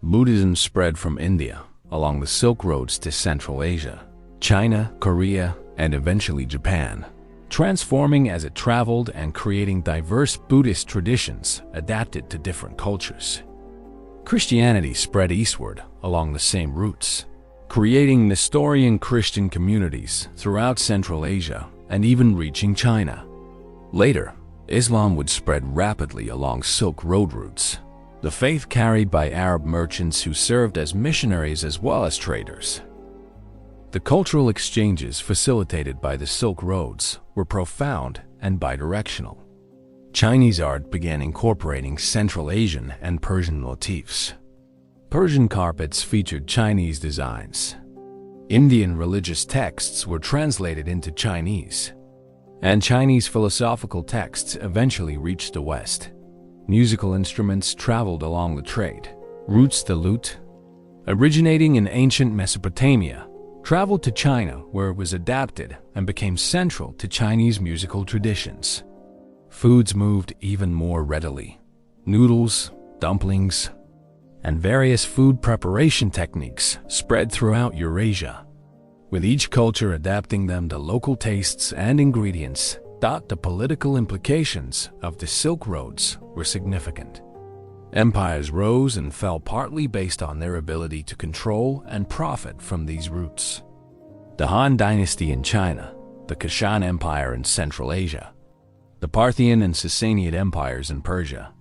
Buddhism spread from India along the Silk Roads to Central Asia, China, Korea, and eventually Japan, transforming as it traveled and creating diverse Buddhist traditions adapted to different cultures. Christianity spread eastward along the same routes, creating Nestorian Christian communities throughout Central Asia and even reaching China. Later, Islam would spread rapidly along Silk Road routes, the faith carried by Arab merchants who served as missionaries as well as traders. The cultural exchanges facilitated by the Silk Roads were profound and bidirectional. Chinese art began incorporating Central Asian and Persian motifs. Persian carpets featured Chinese designs. Indian religious texts were translated into Chinese, and Chinese philosophical texts eventually reached the West. Musical instruments traveled along the trade routes. The lute, originating in ancient Mesopotamia, traveled to China, where it was adapted and became central to Chinese musical traditions. Foods moved even more readily. Noodles, dumplings, and various food preparation techniques spread throughout Eurasia, with each culture adapting them to local tastes and ingredients. The political implications of the Silk Roads were significant. Empires rose and fell partly based on their ability to control and profit from these routes. The Han Dynasty in China, the Kushan Empire in Central Asia, the Parthian and Sassanid empires in Persia,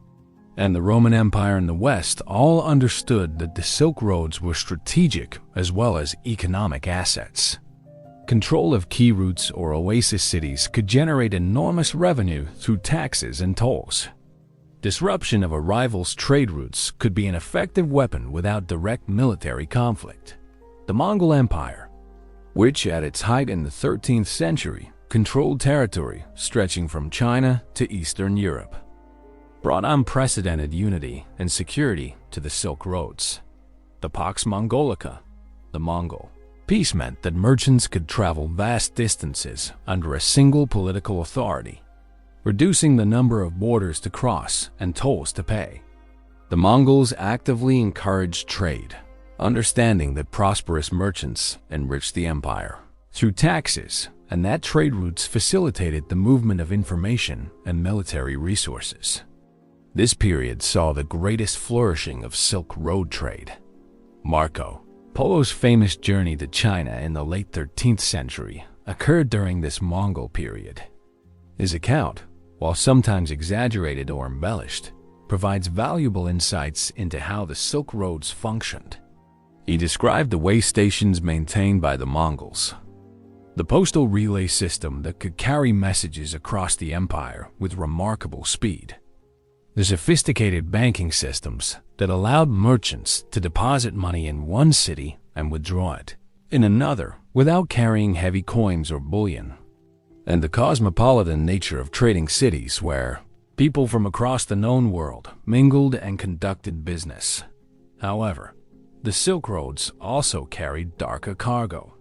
and the Roman Empire in the West all understood that the Silk Roads were strategic as well as economic assets. Control of key routes or oasis cities could generate enormous revenue through taxes and tolls. Disruption of a rival's trade routes could be an effective weapon without direct military conflict. The Mongol Empire, which at its height in the 13th century controlled territory stretching from China to Eastern Europe, brought unprecedented unity and security to the Silk Roads. The Pax Mongolica, the Mongol peace, meant that merchants could travel vast distances under a single political authority, reducing the number of borders to cross and tolls to pay. The Mongols actively encouraged trade, understanding that prosperous merchants enriched the empire through taxes, and that trade routes facilitated the movement of information and military resources. This period saw the greatest flourishing of Silk Road trade. Marco Polo's famous journey to China in the late 13th century occurred during this Mongol period. His account, while sometimes exaggerated or embellished, provides valuable insights into how the Silk Roads functioned. He described the way stations maintained by the Mongols, the postal relay system that could carry messages across the empire with remarkable speed, the sophisticated banking systems that allowed merchants to deposit money in one city and withdraw it, in another without carrying heavy coins or bullion. And the cosmopolitan nature of trading cities where people from across the known world mingled and conducted business. However, the Silk Roads also carried darker cargo.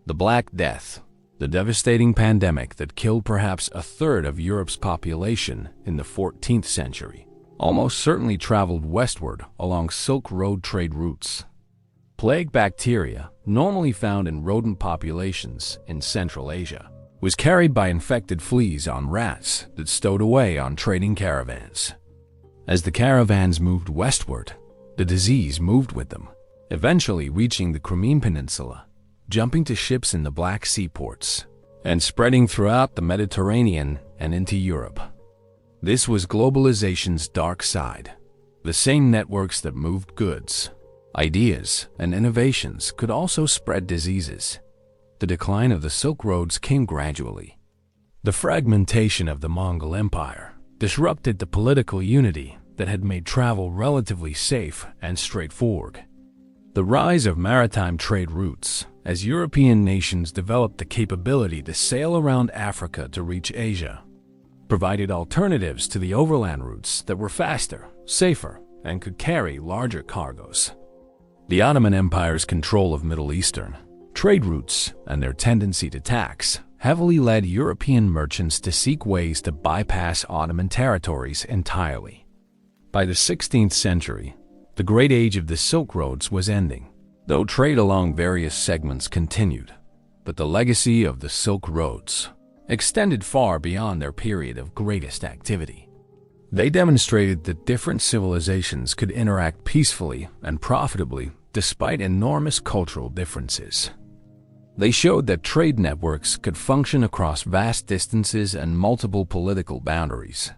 The Black Death, the devastating pandemic that killed perhaps a third of Europe's population in the 14th century, almost certainly traveled westward along Silk Road trade routes. Plague bacteria, normally found in rodent populations in Central Asia, was carried by infected fleas on rats that stowed away on trading caravans. As the caravans moved westward, the disease moved with them, eventually reaching the Crimean Peninsula, jumping to ships in the Black Sea ports, and spreading throughout the Mediterranean and into Europe. This was globalization's dark side. The same networks that moved goods, ideas, and innovations could also spread diseases. The decline of the Silk Roads came gradually. The fragmentation of the Mongol Empire disrupted the political unity that had made travel relatively safe and straightforward. The rise of maritime trade routes, as European nations developed the capability to sail around Africa to reach Asia, provided alternatives to the overland routes that were faster, safer, and could carry larger cargoes. The Ottoman Empire's control of Middle Eastern trade routes and their tendency to tax heavily led European merchants to seek ways to bypass Ottoman territories entirely. By the 16th century, the Great Age of the Silk Roads was ending, though trade along various segments continued. But the legacy of the Silk Roads extended far beyond their period of greatest activity. They demonstrated that different civilizations could interact peacefully and profitably despite enormous cultural differences. They showed that trade networks could function across vast distances and multiple political boundaries.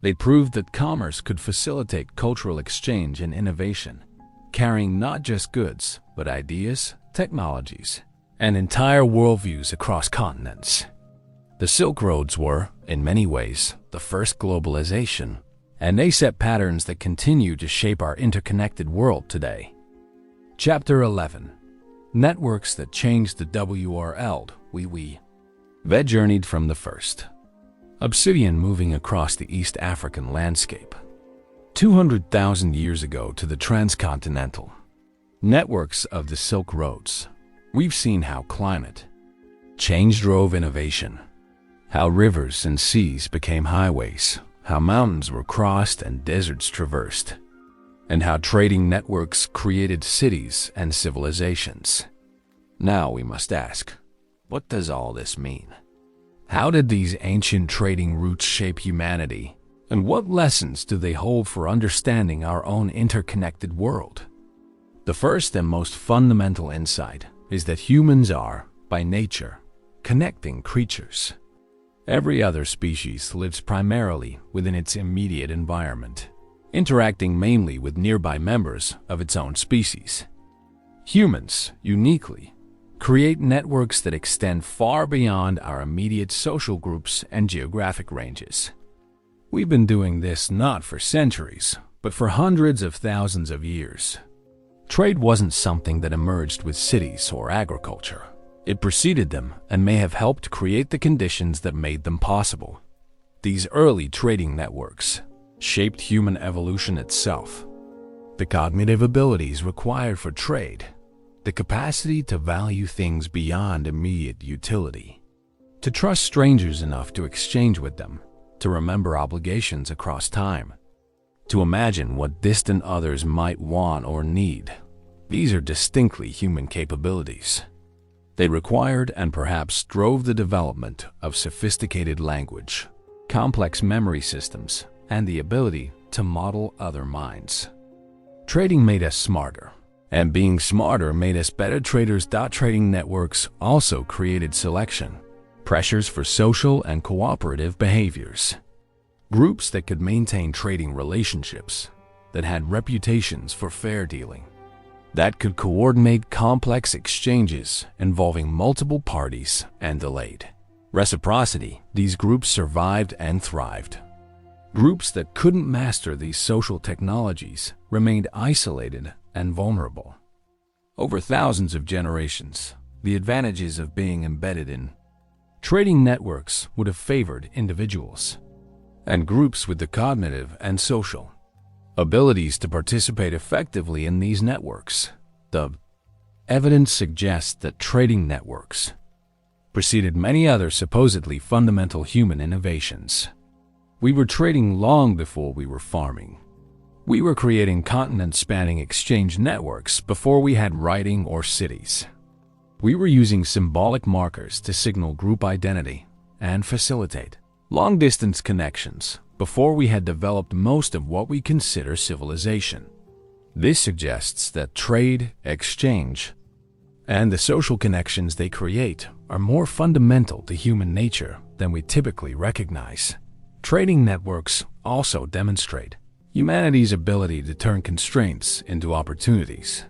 They proved that commerce could facilitate cultural exchange and innovation, carrying not just goods, but ideas, technologies, and entire worldviews across continents. The Silk Roads were, in many ways, the first globalization, and they set patterns that continue to shape our interconnected world today. Chapter 11. Networks that changed the WRL. They journeyed from the first. Obsidian moving across the East African landscape 200,000 years ago to the transcontinental networks of the Silk Roads. We've seen how climate change drove innovation, how rivers and seas became highways, how mountains were crossed and deserts traversed, and how trading networks created cities and civilizations. Now we must ask, what does all this mean? How did these ancient trading routes shape humanity, and what lessons do they hold for understanding our own interconnected world? The first and most fundamental insight is that humans are, by nature, connecting creatures. Every other species lives primarily within its immediate environment, interacting mainly with nearby members of its own species. Humans, uniquely, create networks that extend far beyond our immediate social groups and geographic ranges. We've been doing this not for centuries, but for hundreds of thousands of years. Trade wasn't something that emerged with cities or agriculture. It preceded them and may have helped create the conditions that made them possible. These early trading networks shaped human evolution itself. The cognitive abilities required for trade, the capacity to value things beyond immediate utility, to trust strangers enough to exchange with them, to remember obligations across time, to imagine what distant others might want or need. These are distinctly human capabilities. They required and perhaps drove the development of sophisticated language, complex memory systems, and the ability to model other minds. Trading made us smarter, and being smarter made us better traders. Trading networks also created selection, pressures for social and cooperative behaviors. Groups that could maintain trading relationships, that had reputations for fair dealing, that could coordinate complex exchanges involving multiple parties and delayed reciprocity. These groups survived and thrived. Groups that couldn't master these social technologies remained isolated and vulnerable. over thousands of generations. The advantages of being embedded in trading networks would have favored individuals and groups with the cognitive and social abilities to participate effectively in these networks. The evidence suggests that trading networks preceded many other supposedly fundamental human innovations. We were trading long before we were farming. We were creating continent-spanning exchange networks before we had writing or cities. We were using symbolic markers to signal group identity and facilitate long-distance connections before we had developed most of what we consider civilization. This suggests that trade, exchange, and the social connections they create are more fundamental to human nature than we typically recognize. Trading networks also demonstrate humanity's ability to turn constraints into opportunities.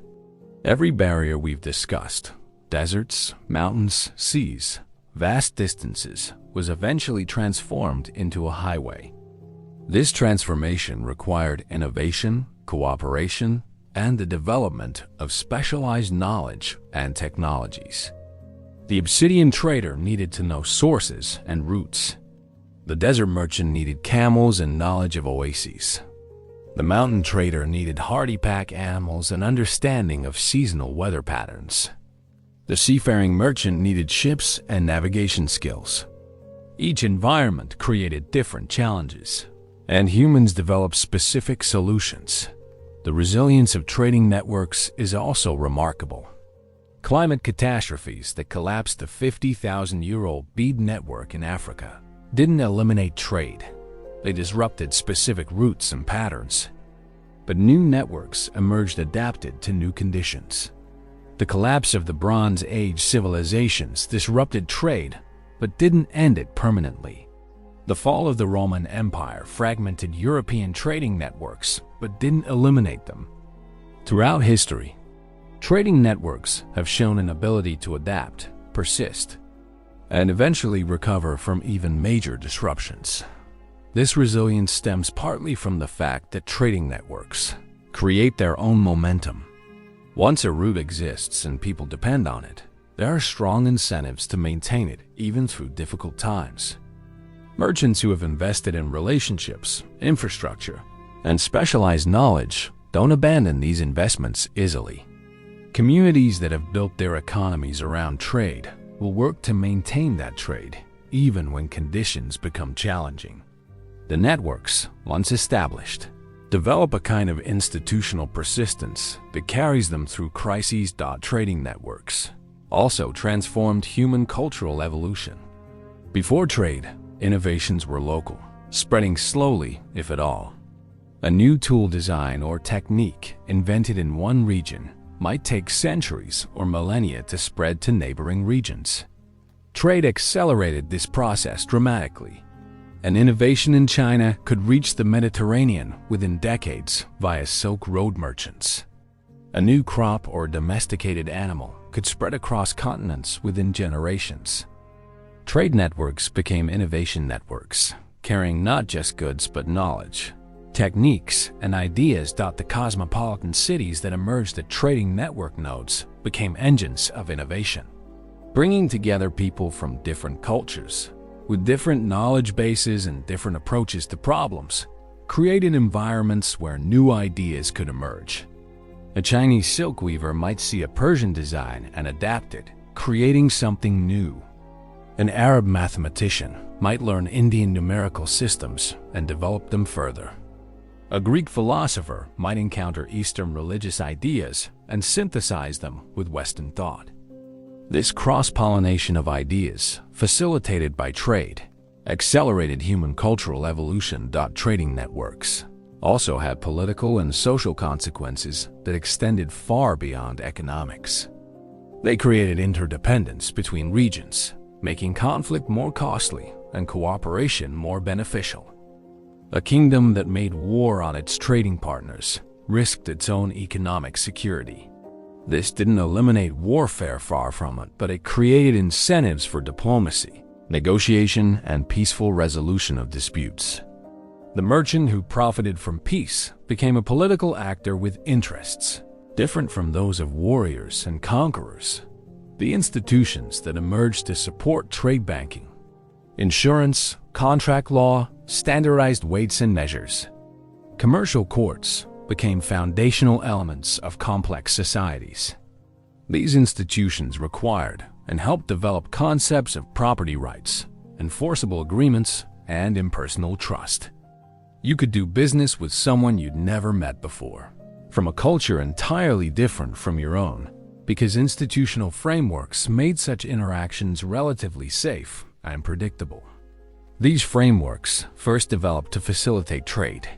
Every barrier we've discussed, deserts, mountains, seas, vast distances, was eventually transformed into a highway. This transformation required innovation, cooperation, and the development of specialized knowledge and technologies. The Obsidian trader needed to know sources and routes. The desert merchant needed camels and knowledge of oases. The mountain trader needed hardy pack animals and understanding of seasonal weather patterns. The seafaring merchant needed ships and navigation skills. Each environment created different challenges, and humans developed specific solutions. The resilience of trading networks is also remarkable. Climate catastrophes that collapsed the 50,000-year-old bead network in Africa didn't eliminate trade. They disrupted specific routes and patterns. But new networks emerged adapted to new conditions. The collapse of the Bronze Age civilizations disrupted trade, but didn't end it permanently. The fall of the Roman Empire fragmented European trading networks, but didn't eliminate them. Throughout history, trading networks have shown an ability to adapt, persist, and eventually recover from even major disruptions. This resilience stems partly from the fact that trading networks create their own momentum. Once a route exists and people depend on it, there are strong incentives to maintain it even through difficult times. Merchants who have invested in relationships, infrastructure, and specialized knowledge don't abandon these investments easily. Communities that have built their economies around trade will work to maintain that trade even when conditions become challenging. The networks, once established, develop a kind of institutional persistence that carries them through crises. Trading networks also transformed human cultural evolution. Before trade, innovations were local, spreading slowly, if at all. A new tool design or technique invented in one region might take centuries or millennia to spread to neighboring regions. Trade accelerated this process dramatically. An innovation in China could reach the Mediterranean within decades via Silk Road merchants. A new crop or domesticated animal could spread across continents within generations. Trade networks became innovation networks, carrying not just goods but knowledge, techniques, and ideas. The cosmopolitan cities that emerged at trading network nodes became engines of innovation, bringing together people from different cultures, with different knowledge bases and different approaches to problems, created environments where new ideas could emerge. A Chinese silk weaver might see a Persian design and adapt it, creating something new. An Arab mathematician might learn Indian numerical systems and develop them further. A Greek philosopher might encounter Eastern religious ideas and synthesize them with Western thought. This cross-pollination of ideas, facilitated by trade, accelerated human cultural evolution. Trading networks also had political and social consequences that extended far beyond economics. They created interdependence between regions, making conflict more costly and cooperation more beneficial. A kingdom that made war on its trading partners risked its own economic security. This didn't eliminate warfare, far from it, but it created incentives for diplomacy, negotiation, and peaceful resolution of disputes. The merchant who profited from peace became a political actor with interests. different from those of warriors and conquerors. The institutions that emerged to support trade banking, insurance, contract law, standardized weights and measures. Commercial courts became foundational elements of complex societies. These institutions required and helped develop concepts of property rights, enforceable agreements, and impersonal trust. You could do business with someone you'd never met before, from a culture entirely different from your own, because institutional frameworks made such interactions relatively safe and predictable. These frameworks, first developed to facilitate trade,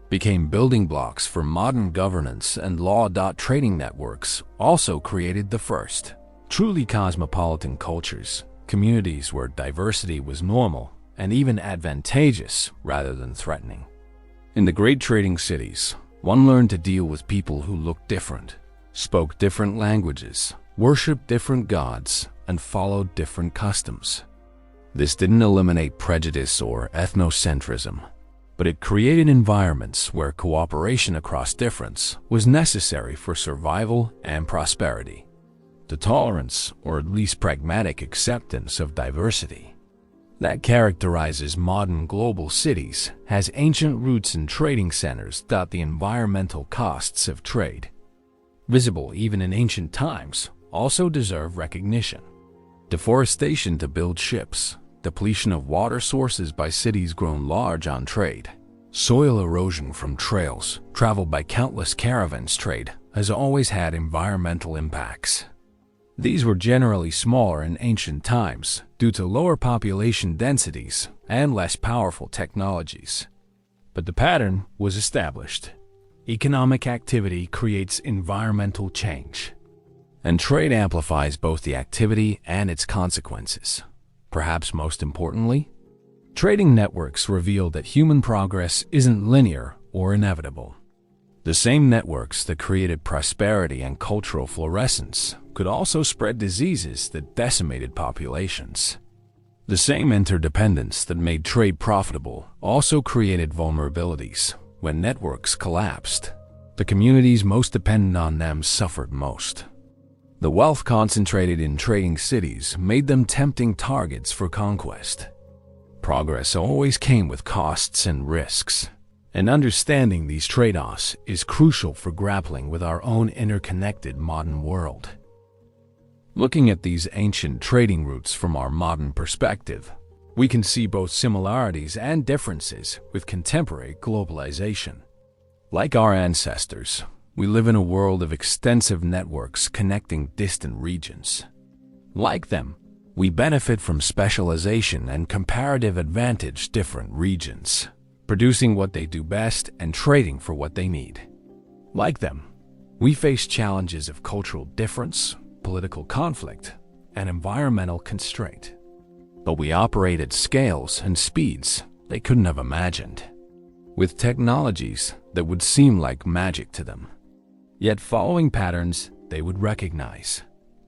became building blocks for modern governance and law. Trading networks also created the first truly cosmopolitan cultures, communities where diversity was normal and even advantageous rather than threatening. In the great trading cities, one learned to deal with people who looked different, spoke different languages, worshipped different gods, and followed different customs. This didn't eliminate prejudice or ethnocentrism, but it created environments where cooperation across difference was necessary for survival and prosperity. The tolerance, or at least pragmatic acceptance of diversity, that characterizes modern global cities has ancient roots in trading centers. The environmental costs of trade, visible even in ancient times, also deserve recognition. Deforestation to build ships, depletion of water sources by cities grown large on trade, soil erosion from trails traveled by countless caravans. Trade has always had environmental impacts. These were generally smaller in ancient times due to lower population densities and less powerful technologies. But the pattern was established. Economic activity creates environmental change, and trade amplifies both the activity and its consequences. Perhaps most importantly, trading networks reveal that human progress isn't linear or inevitable. The same networks that created prosperity and cultural fluorescence could also spread diseases that decimated populations. The same interdependence that made trade profitable also created vulnerabilities. When networks collapsed, the communities most dependent on them suffered most. The wealth concentrated in trading cities made them tempting targets for conquest. Progress always came with costs and risks, and understanding these trade-offs is crucial for grappling with our own interconnected modern world. Looking at these ancient trading routes from our modern perspective, we can see both similarities and differences with contemporary globalization. Like our ancestors, we live in a world of extensive networks connecting distant regions. Like them, we benefit from specialization and comparative advantage. Different regions, producing what they do best and trading for what they need. Like them, we face challenges of cultural difference, political conflict, and environmental constraint. But we operate at scales and speeds they couldn't have imagined, with technologies that would seem like magic to them, yet following patterns they would recognize.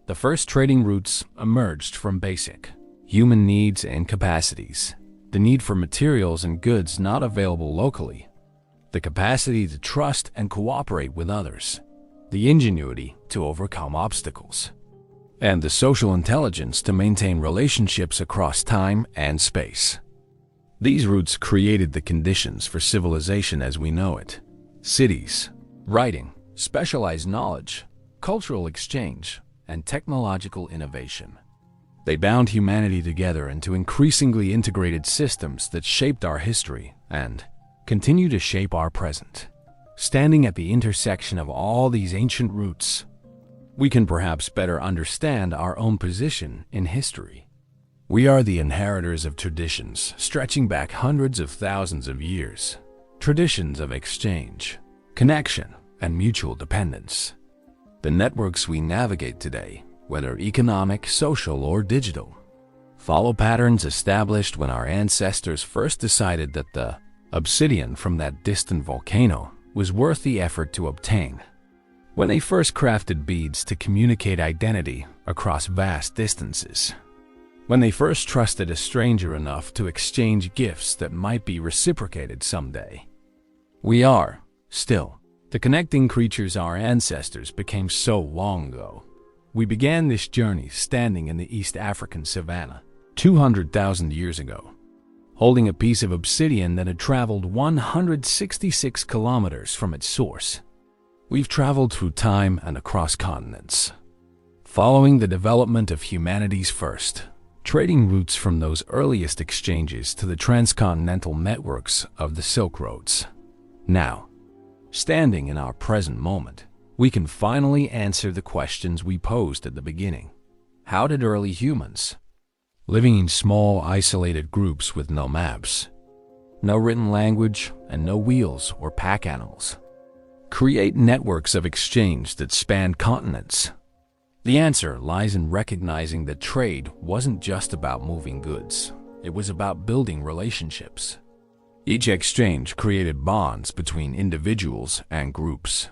The first trading routes emerged from basic human needs and capacities: the need for materials and goods not available locally, the capacity to trust and cooperate with others, the ingenuity to overcome obstacles, and the social intelligence to maintain relationships across time and space. These routes created the conditions for civilization as we know it: cities, writing, specialized knowledge, cultural exchange, and technological innovation. They bound humanity together into increasingly integrated systems that shaped our history and continue to shape our present. Standing at the intersection of all these ancient roots, we can perhaps better understand our own position in history. We are the inheritors of traditions stretching back hundreds of thousands of years, traditions of exchange, connection, and mutual dependence. The networks we navigate today, whether economic, social, or digital, follow patterns established when our ancestors first decided that the obsidian from that distant volcano was worth the effort to obtain. When they first crafted beads to communicate identity across vast distances. When they first trusted a stranger enough to exchange gifts that might be reciprocated someday. We are, still, The connecting creatures our ancestors became so long ago. We began this journey standing in the East African savanna 200,000 years ago, holding a piece of obsidian that had traveled 166 kilometers from its source. We've traveled through time and across continents, following the development of humanity's first trading routes from those earliest exchanges to the transcontinental networks of the Silk Roads. Now, standing in our present moment, we can finally answer the questions we posed at the beginning. How did early humans, living in small, isolated groups with no maps, no written language, and no wheels or pack animals, create networks of exchange that spanned continents? The answer lies in recognizing that trade wasn't just about moving goods. It was about building relationships. Each exchange created bonds between individuals and groups.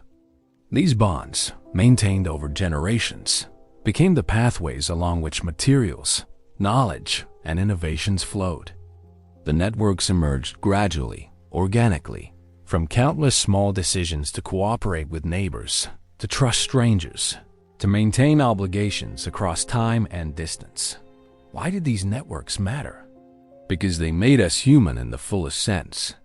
These bonds, maintained over generations, became the pathways along which materials, knowledge, and innovations flowed. The networks emerged gradually, organically, from countless small decisions to cooperate with neighbors, to trust strangers, to maintain obligations across time and distance. Why did these networks matter? Because they made us human in the fullest sense.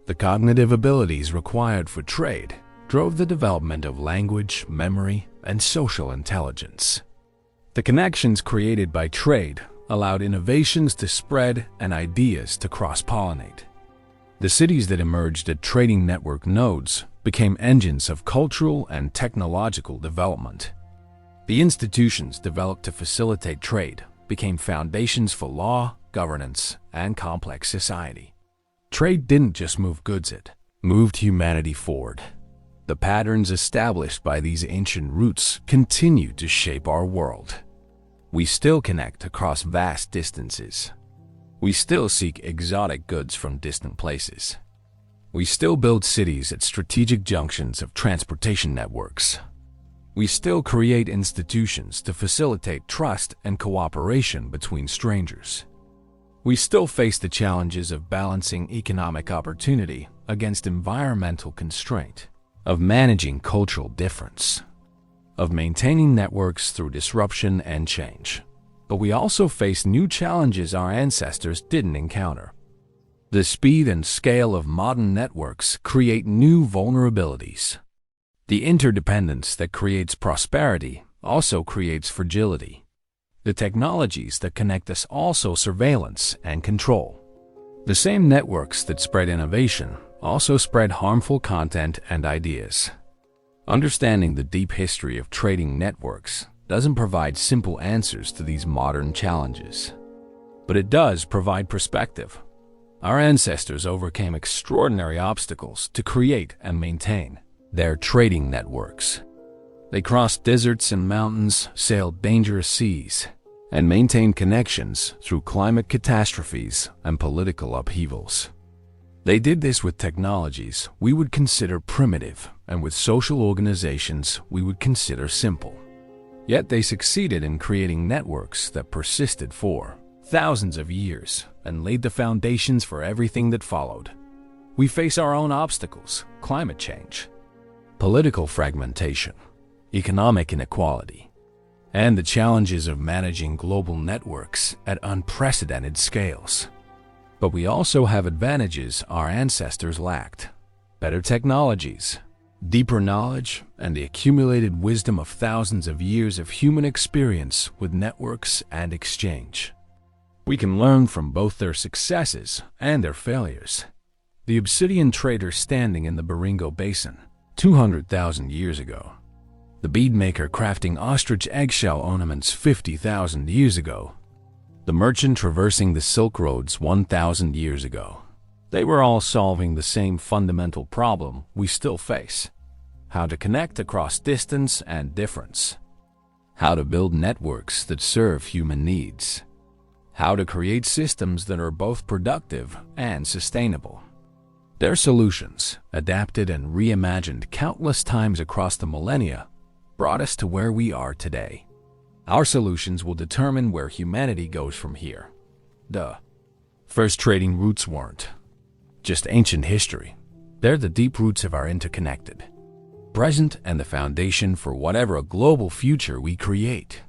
The cognitive abilities required for trade drove the development of language, memory, and social intelligence. The connections created by trade allowed innovations to spread and ideas to cross-pollinate. The cities that emerged at trading network nodes became engines of cultural and technological development. The institutions developed to facilitate trade became foundations for law, governance, and complex society. Trade didn't just move goods, it moved humanity forward. The patterns established by these ancient roots continue to shape our world. We still connect across vast distances. We still seek exotic goods from distant places. We still build cities at strategic junctions of transportation networks. We still create institutions to facilitate trust and cooperation between strangers. We still face the challenges of balancing economic opportunity against environmental constraint, of managing cultural difference, of maintaining networks through disruption and change. But we also face new challenges our ancestors didn't encounter. The speed and scale of modern networks create new vulnerabilities. The interdependence that creates prosperity also creates fragility. The technologies that connect us also surveillance and control. The same networks that spread innovation also spread harmful content and ideas. Understanding the deep history of trading networks doesn't provide simple answers to these modern challenges, but it does provide perspective. Our ancestors overcame extraordinary obstacles to create and maintain their trading networks. They crossed deserts and mountains, sailed dangerous seas, and maintained connections through climate catastrophes and political upheavals. They did this with technologies we would consider primitive and with social organizations we would consider simple. Yet they succeeded in creating networks that persisted for thousands of years and laid the foundations for everything that followed. We face our own obstacles: climate change, political fragmentation, economic inequality, and the challenges of managing global networks at unprecedented scales. But we also have advantages our ancestors lacked: better technologies, deeper knowledge, and the accumulated wisdom of thousands of years of human experience with networks and exchange. We can learn from both their successes and their failures. The Obsidian trader standing in the Baringo Basin 200,000 years ago. The beadmaker crafting ostrich eggshell ornaments 50,000 years ago. The merchant traversing the Silk Roads 1,000 years ago. They were all solving the same fundamental problem we still face: how to connect across distance and difference. How to build networks that serve human needs. How to create systems that are both productive and sustainable. Their solutions, adapted and reimagined countless times across the millennia, brought us to where we are today. Our solutions will determine where humanity goes from here. The first trading routes weren't just ancient history. They're the deep roots of our interconnected present and the foundation for whatever global future we create.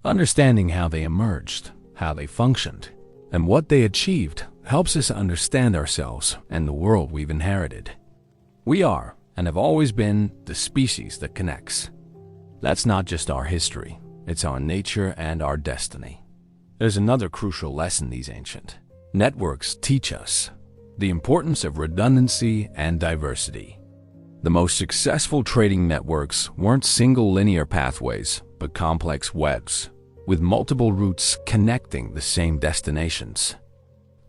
Understanding how they emerged, how they functioned, and what they achieved helps us understand ourselves and the world we've inherited. We are, and have always been, the species that connects. That's not just our history, it's our nature and our destiny. There's another crucial lesson these ancient networks teach us: the importance of redundancy and diversity. The most successful trading networks weren't single linear pathways, but complex webs, with multiple routes connecting the same destinations.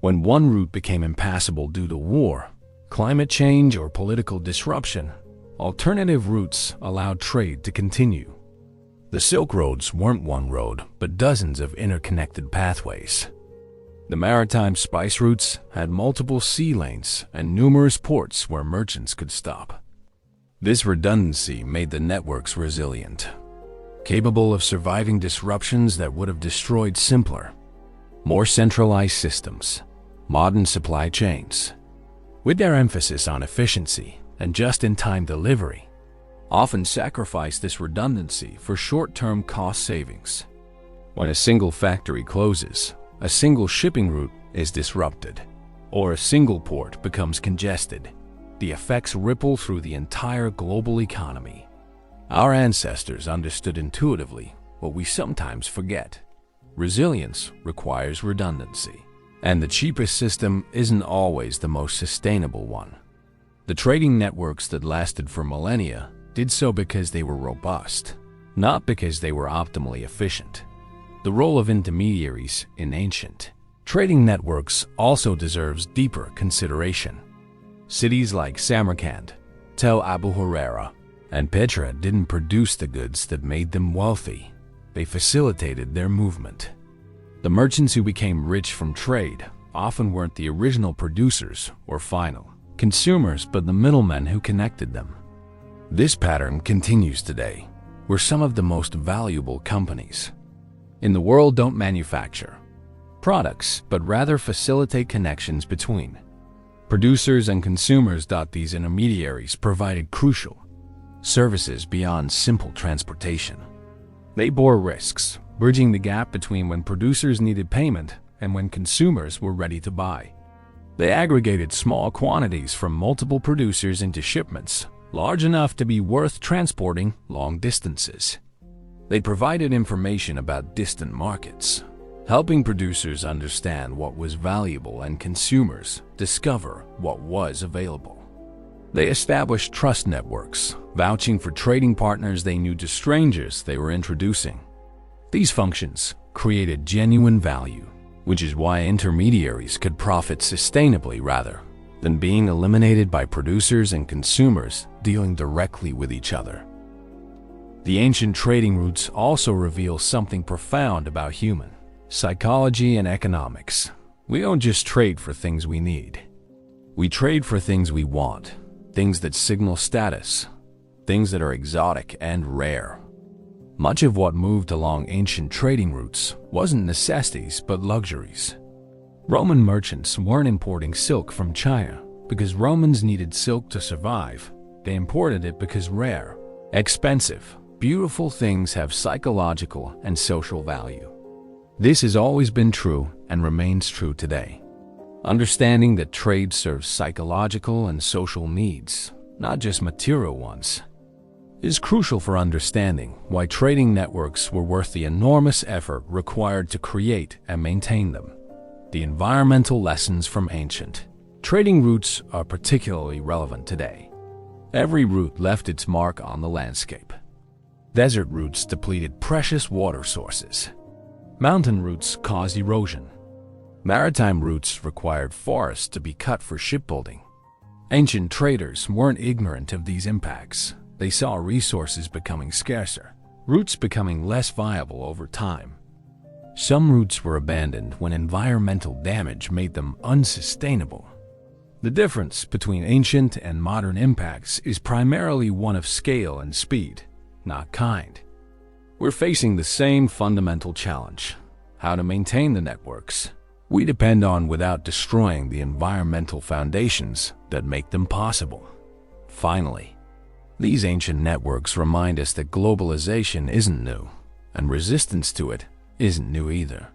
When one route became impassable due to war, climate change, or political disruption, alternative routes allowed trade to continue. The Silk Roads weren't one road, but dozens of interconnected pathways. The maritime spice routes had multiple sea lanes and numerous ports where merchants could stop. This redundancy made the networks resilient, capable of surviving disruptions that would have destroyed simpler, more centralized systems. Modern supply chains, with their emphasis on efficiency and just-in-time delivery, often sacrifice this redundancy for short-term cost savings. When a single factory closes, a single shipping route is disrupted, or a single port becomes congested, the effects ripple through the entire global economy. Our ancestors understood intuitively what we sometimes forget: resilience requires redundancy. And the cheapest system isn't always the most sustainable one. The trading networks that lasted for millennia did so because they were robust, not because they were optimally efficient. The role of intermediaries in ancient trading networks also deserves deeper consideration. Cities like Samarkand, Tel Abu Huraira, and Petra didn't produce the goods that made them wealthy. They facilitated their movement. The merchants who became rich from trade often weren't the original producers or final consumers, but the middlemen who connected them. This pattern continues today, where some of the most valuable companies in the world don't manufacture products, but rather facilitate connections between producers and consumers. These intermediaries provided crucial services beyond simple transportation. They bore risks, bridging the gap between when producers needed payment and when consumers were ready to buy. They aggregated small quantities from multiple producers into shipments large enough to be worth transporting long distances. They provided information about distant markets, helping producers understand what was valuable and consumers discover what was available. They established trust networks, vouching for trading partners they knew to strangers they were introducing. These functions created genuine value, which is why intermediaries could profit sustainably rather than being eliminated by producers and consumers dealing directly with each other. The ancient trading routes also reveal something profound about human psychology and economics. We don't just trade for things we need. We trade for things we want, things that signal status, things that are exotic and rare. Much of what moved along ancient trading routes wasn't necessities but luxuries. Roman merchants weren't importing silk from China because Romans needed silk to survive. They imported it because rare, expensive, beautiful things have psychological and social value. This has always been true and remains true today. Understanding that trade serves psychological and social needs, not just material ones, is crucial for understanding why trading networks were worth the enormous effort required to create and maintain them. The environmental lessons from ancient trading routes are particularly relevant today. Every route left its mark on the landscape. Desert routes depleted precious water sources. Mountain routes caused erosion. Maritime routes required forests to be cut for shipbuilding. Ancient traders weren't ignorant of these impacts. They saw resources becoming scarcer, routes becoming less viable over time. Some routes were abandoned when environmental damage made them unsustainable. The difference between ancient and modern impacts is primarily one of scale and speed, not kind. We're facing the same fundamental challenge: how to maintain the networks we depend on without destroying the environmental foundations that make them possible. Finally, These ancient networks remind us that globalization isn't new, and resistance to it isn't new either.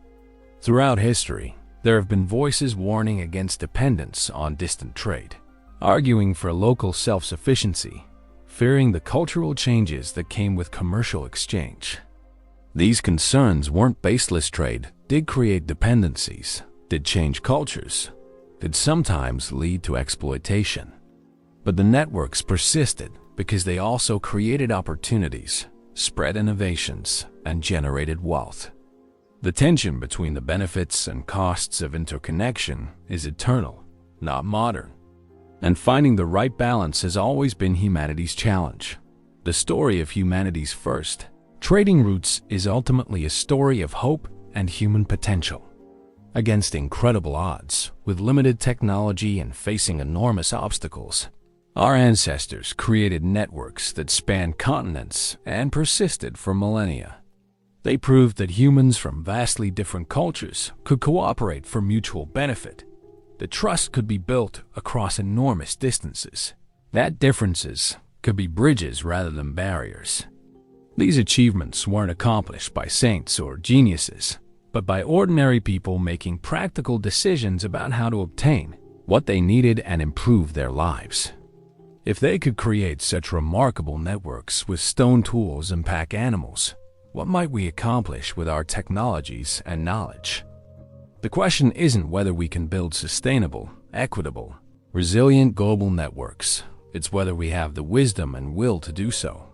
Throughout history, there have been voices warning against dependence on distant trade, arguing for local self-sufficiency, fearing the cultural changes that came with commercial exchange. These concerns weren't baseless. Trade did create dependencies, did change cultures, did sometimes lead to exploitation. But the networks persisted because they also created opportunities, spread innovations, and generated wealth. The tension between the benefits and costs of interconnection is eternal, not modern. And finding the right balance has always been humanity's challenge. The story of humanity's first trading routes is ultimately a story of hope and human potential. Against incredible odds, with limited technology and facing enormous obstacles, our ancestors created networks that spanned continents and persisted for millennia. They proved that humans from vastly different cultures could cooperate for mutual benefit, that trust could be built across enormous distances, that differences could be bridges rather than barriers. These achievements weren't accomplished by saints or geniuses, but by ordinary people making practical decisions about how to obtain what they needed and improve their lives. If they could create such remarkable networks with stone tools and pack animals, what might we accomplish with our technologies and knowledge? The question isn't whether we can build sustainable, equitable, resilient global networks. It's whether we have the wisdom and will to do so.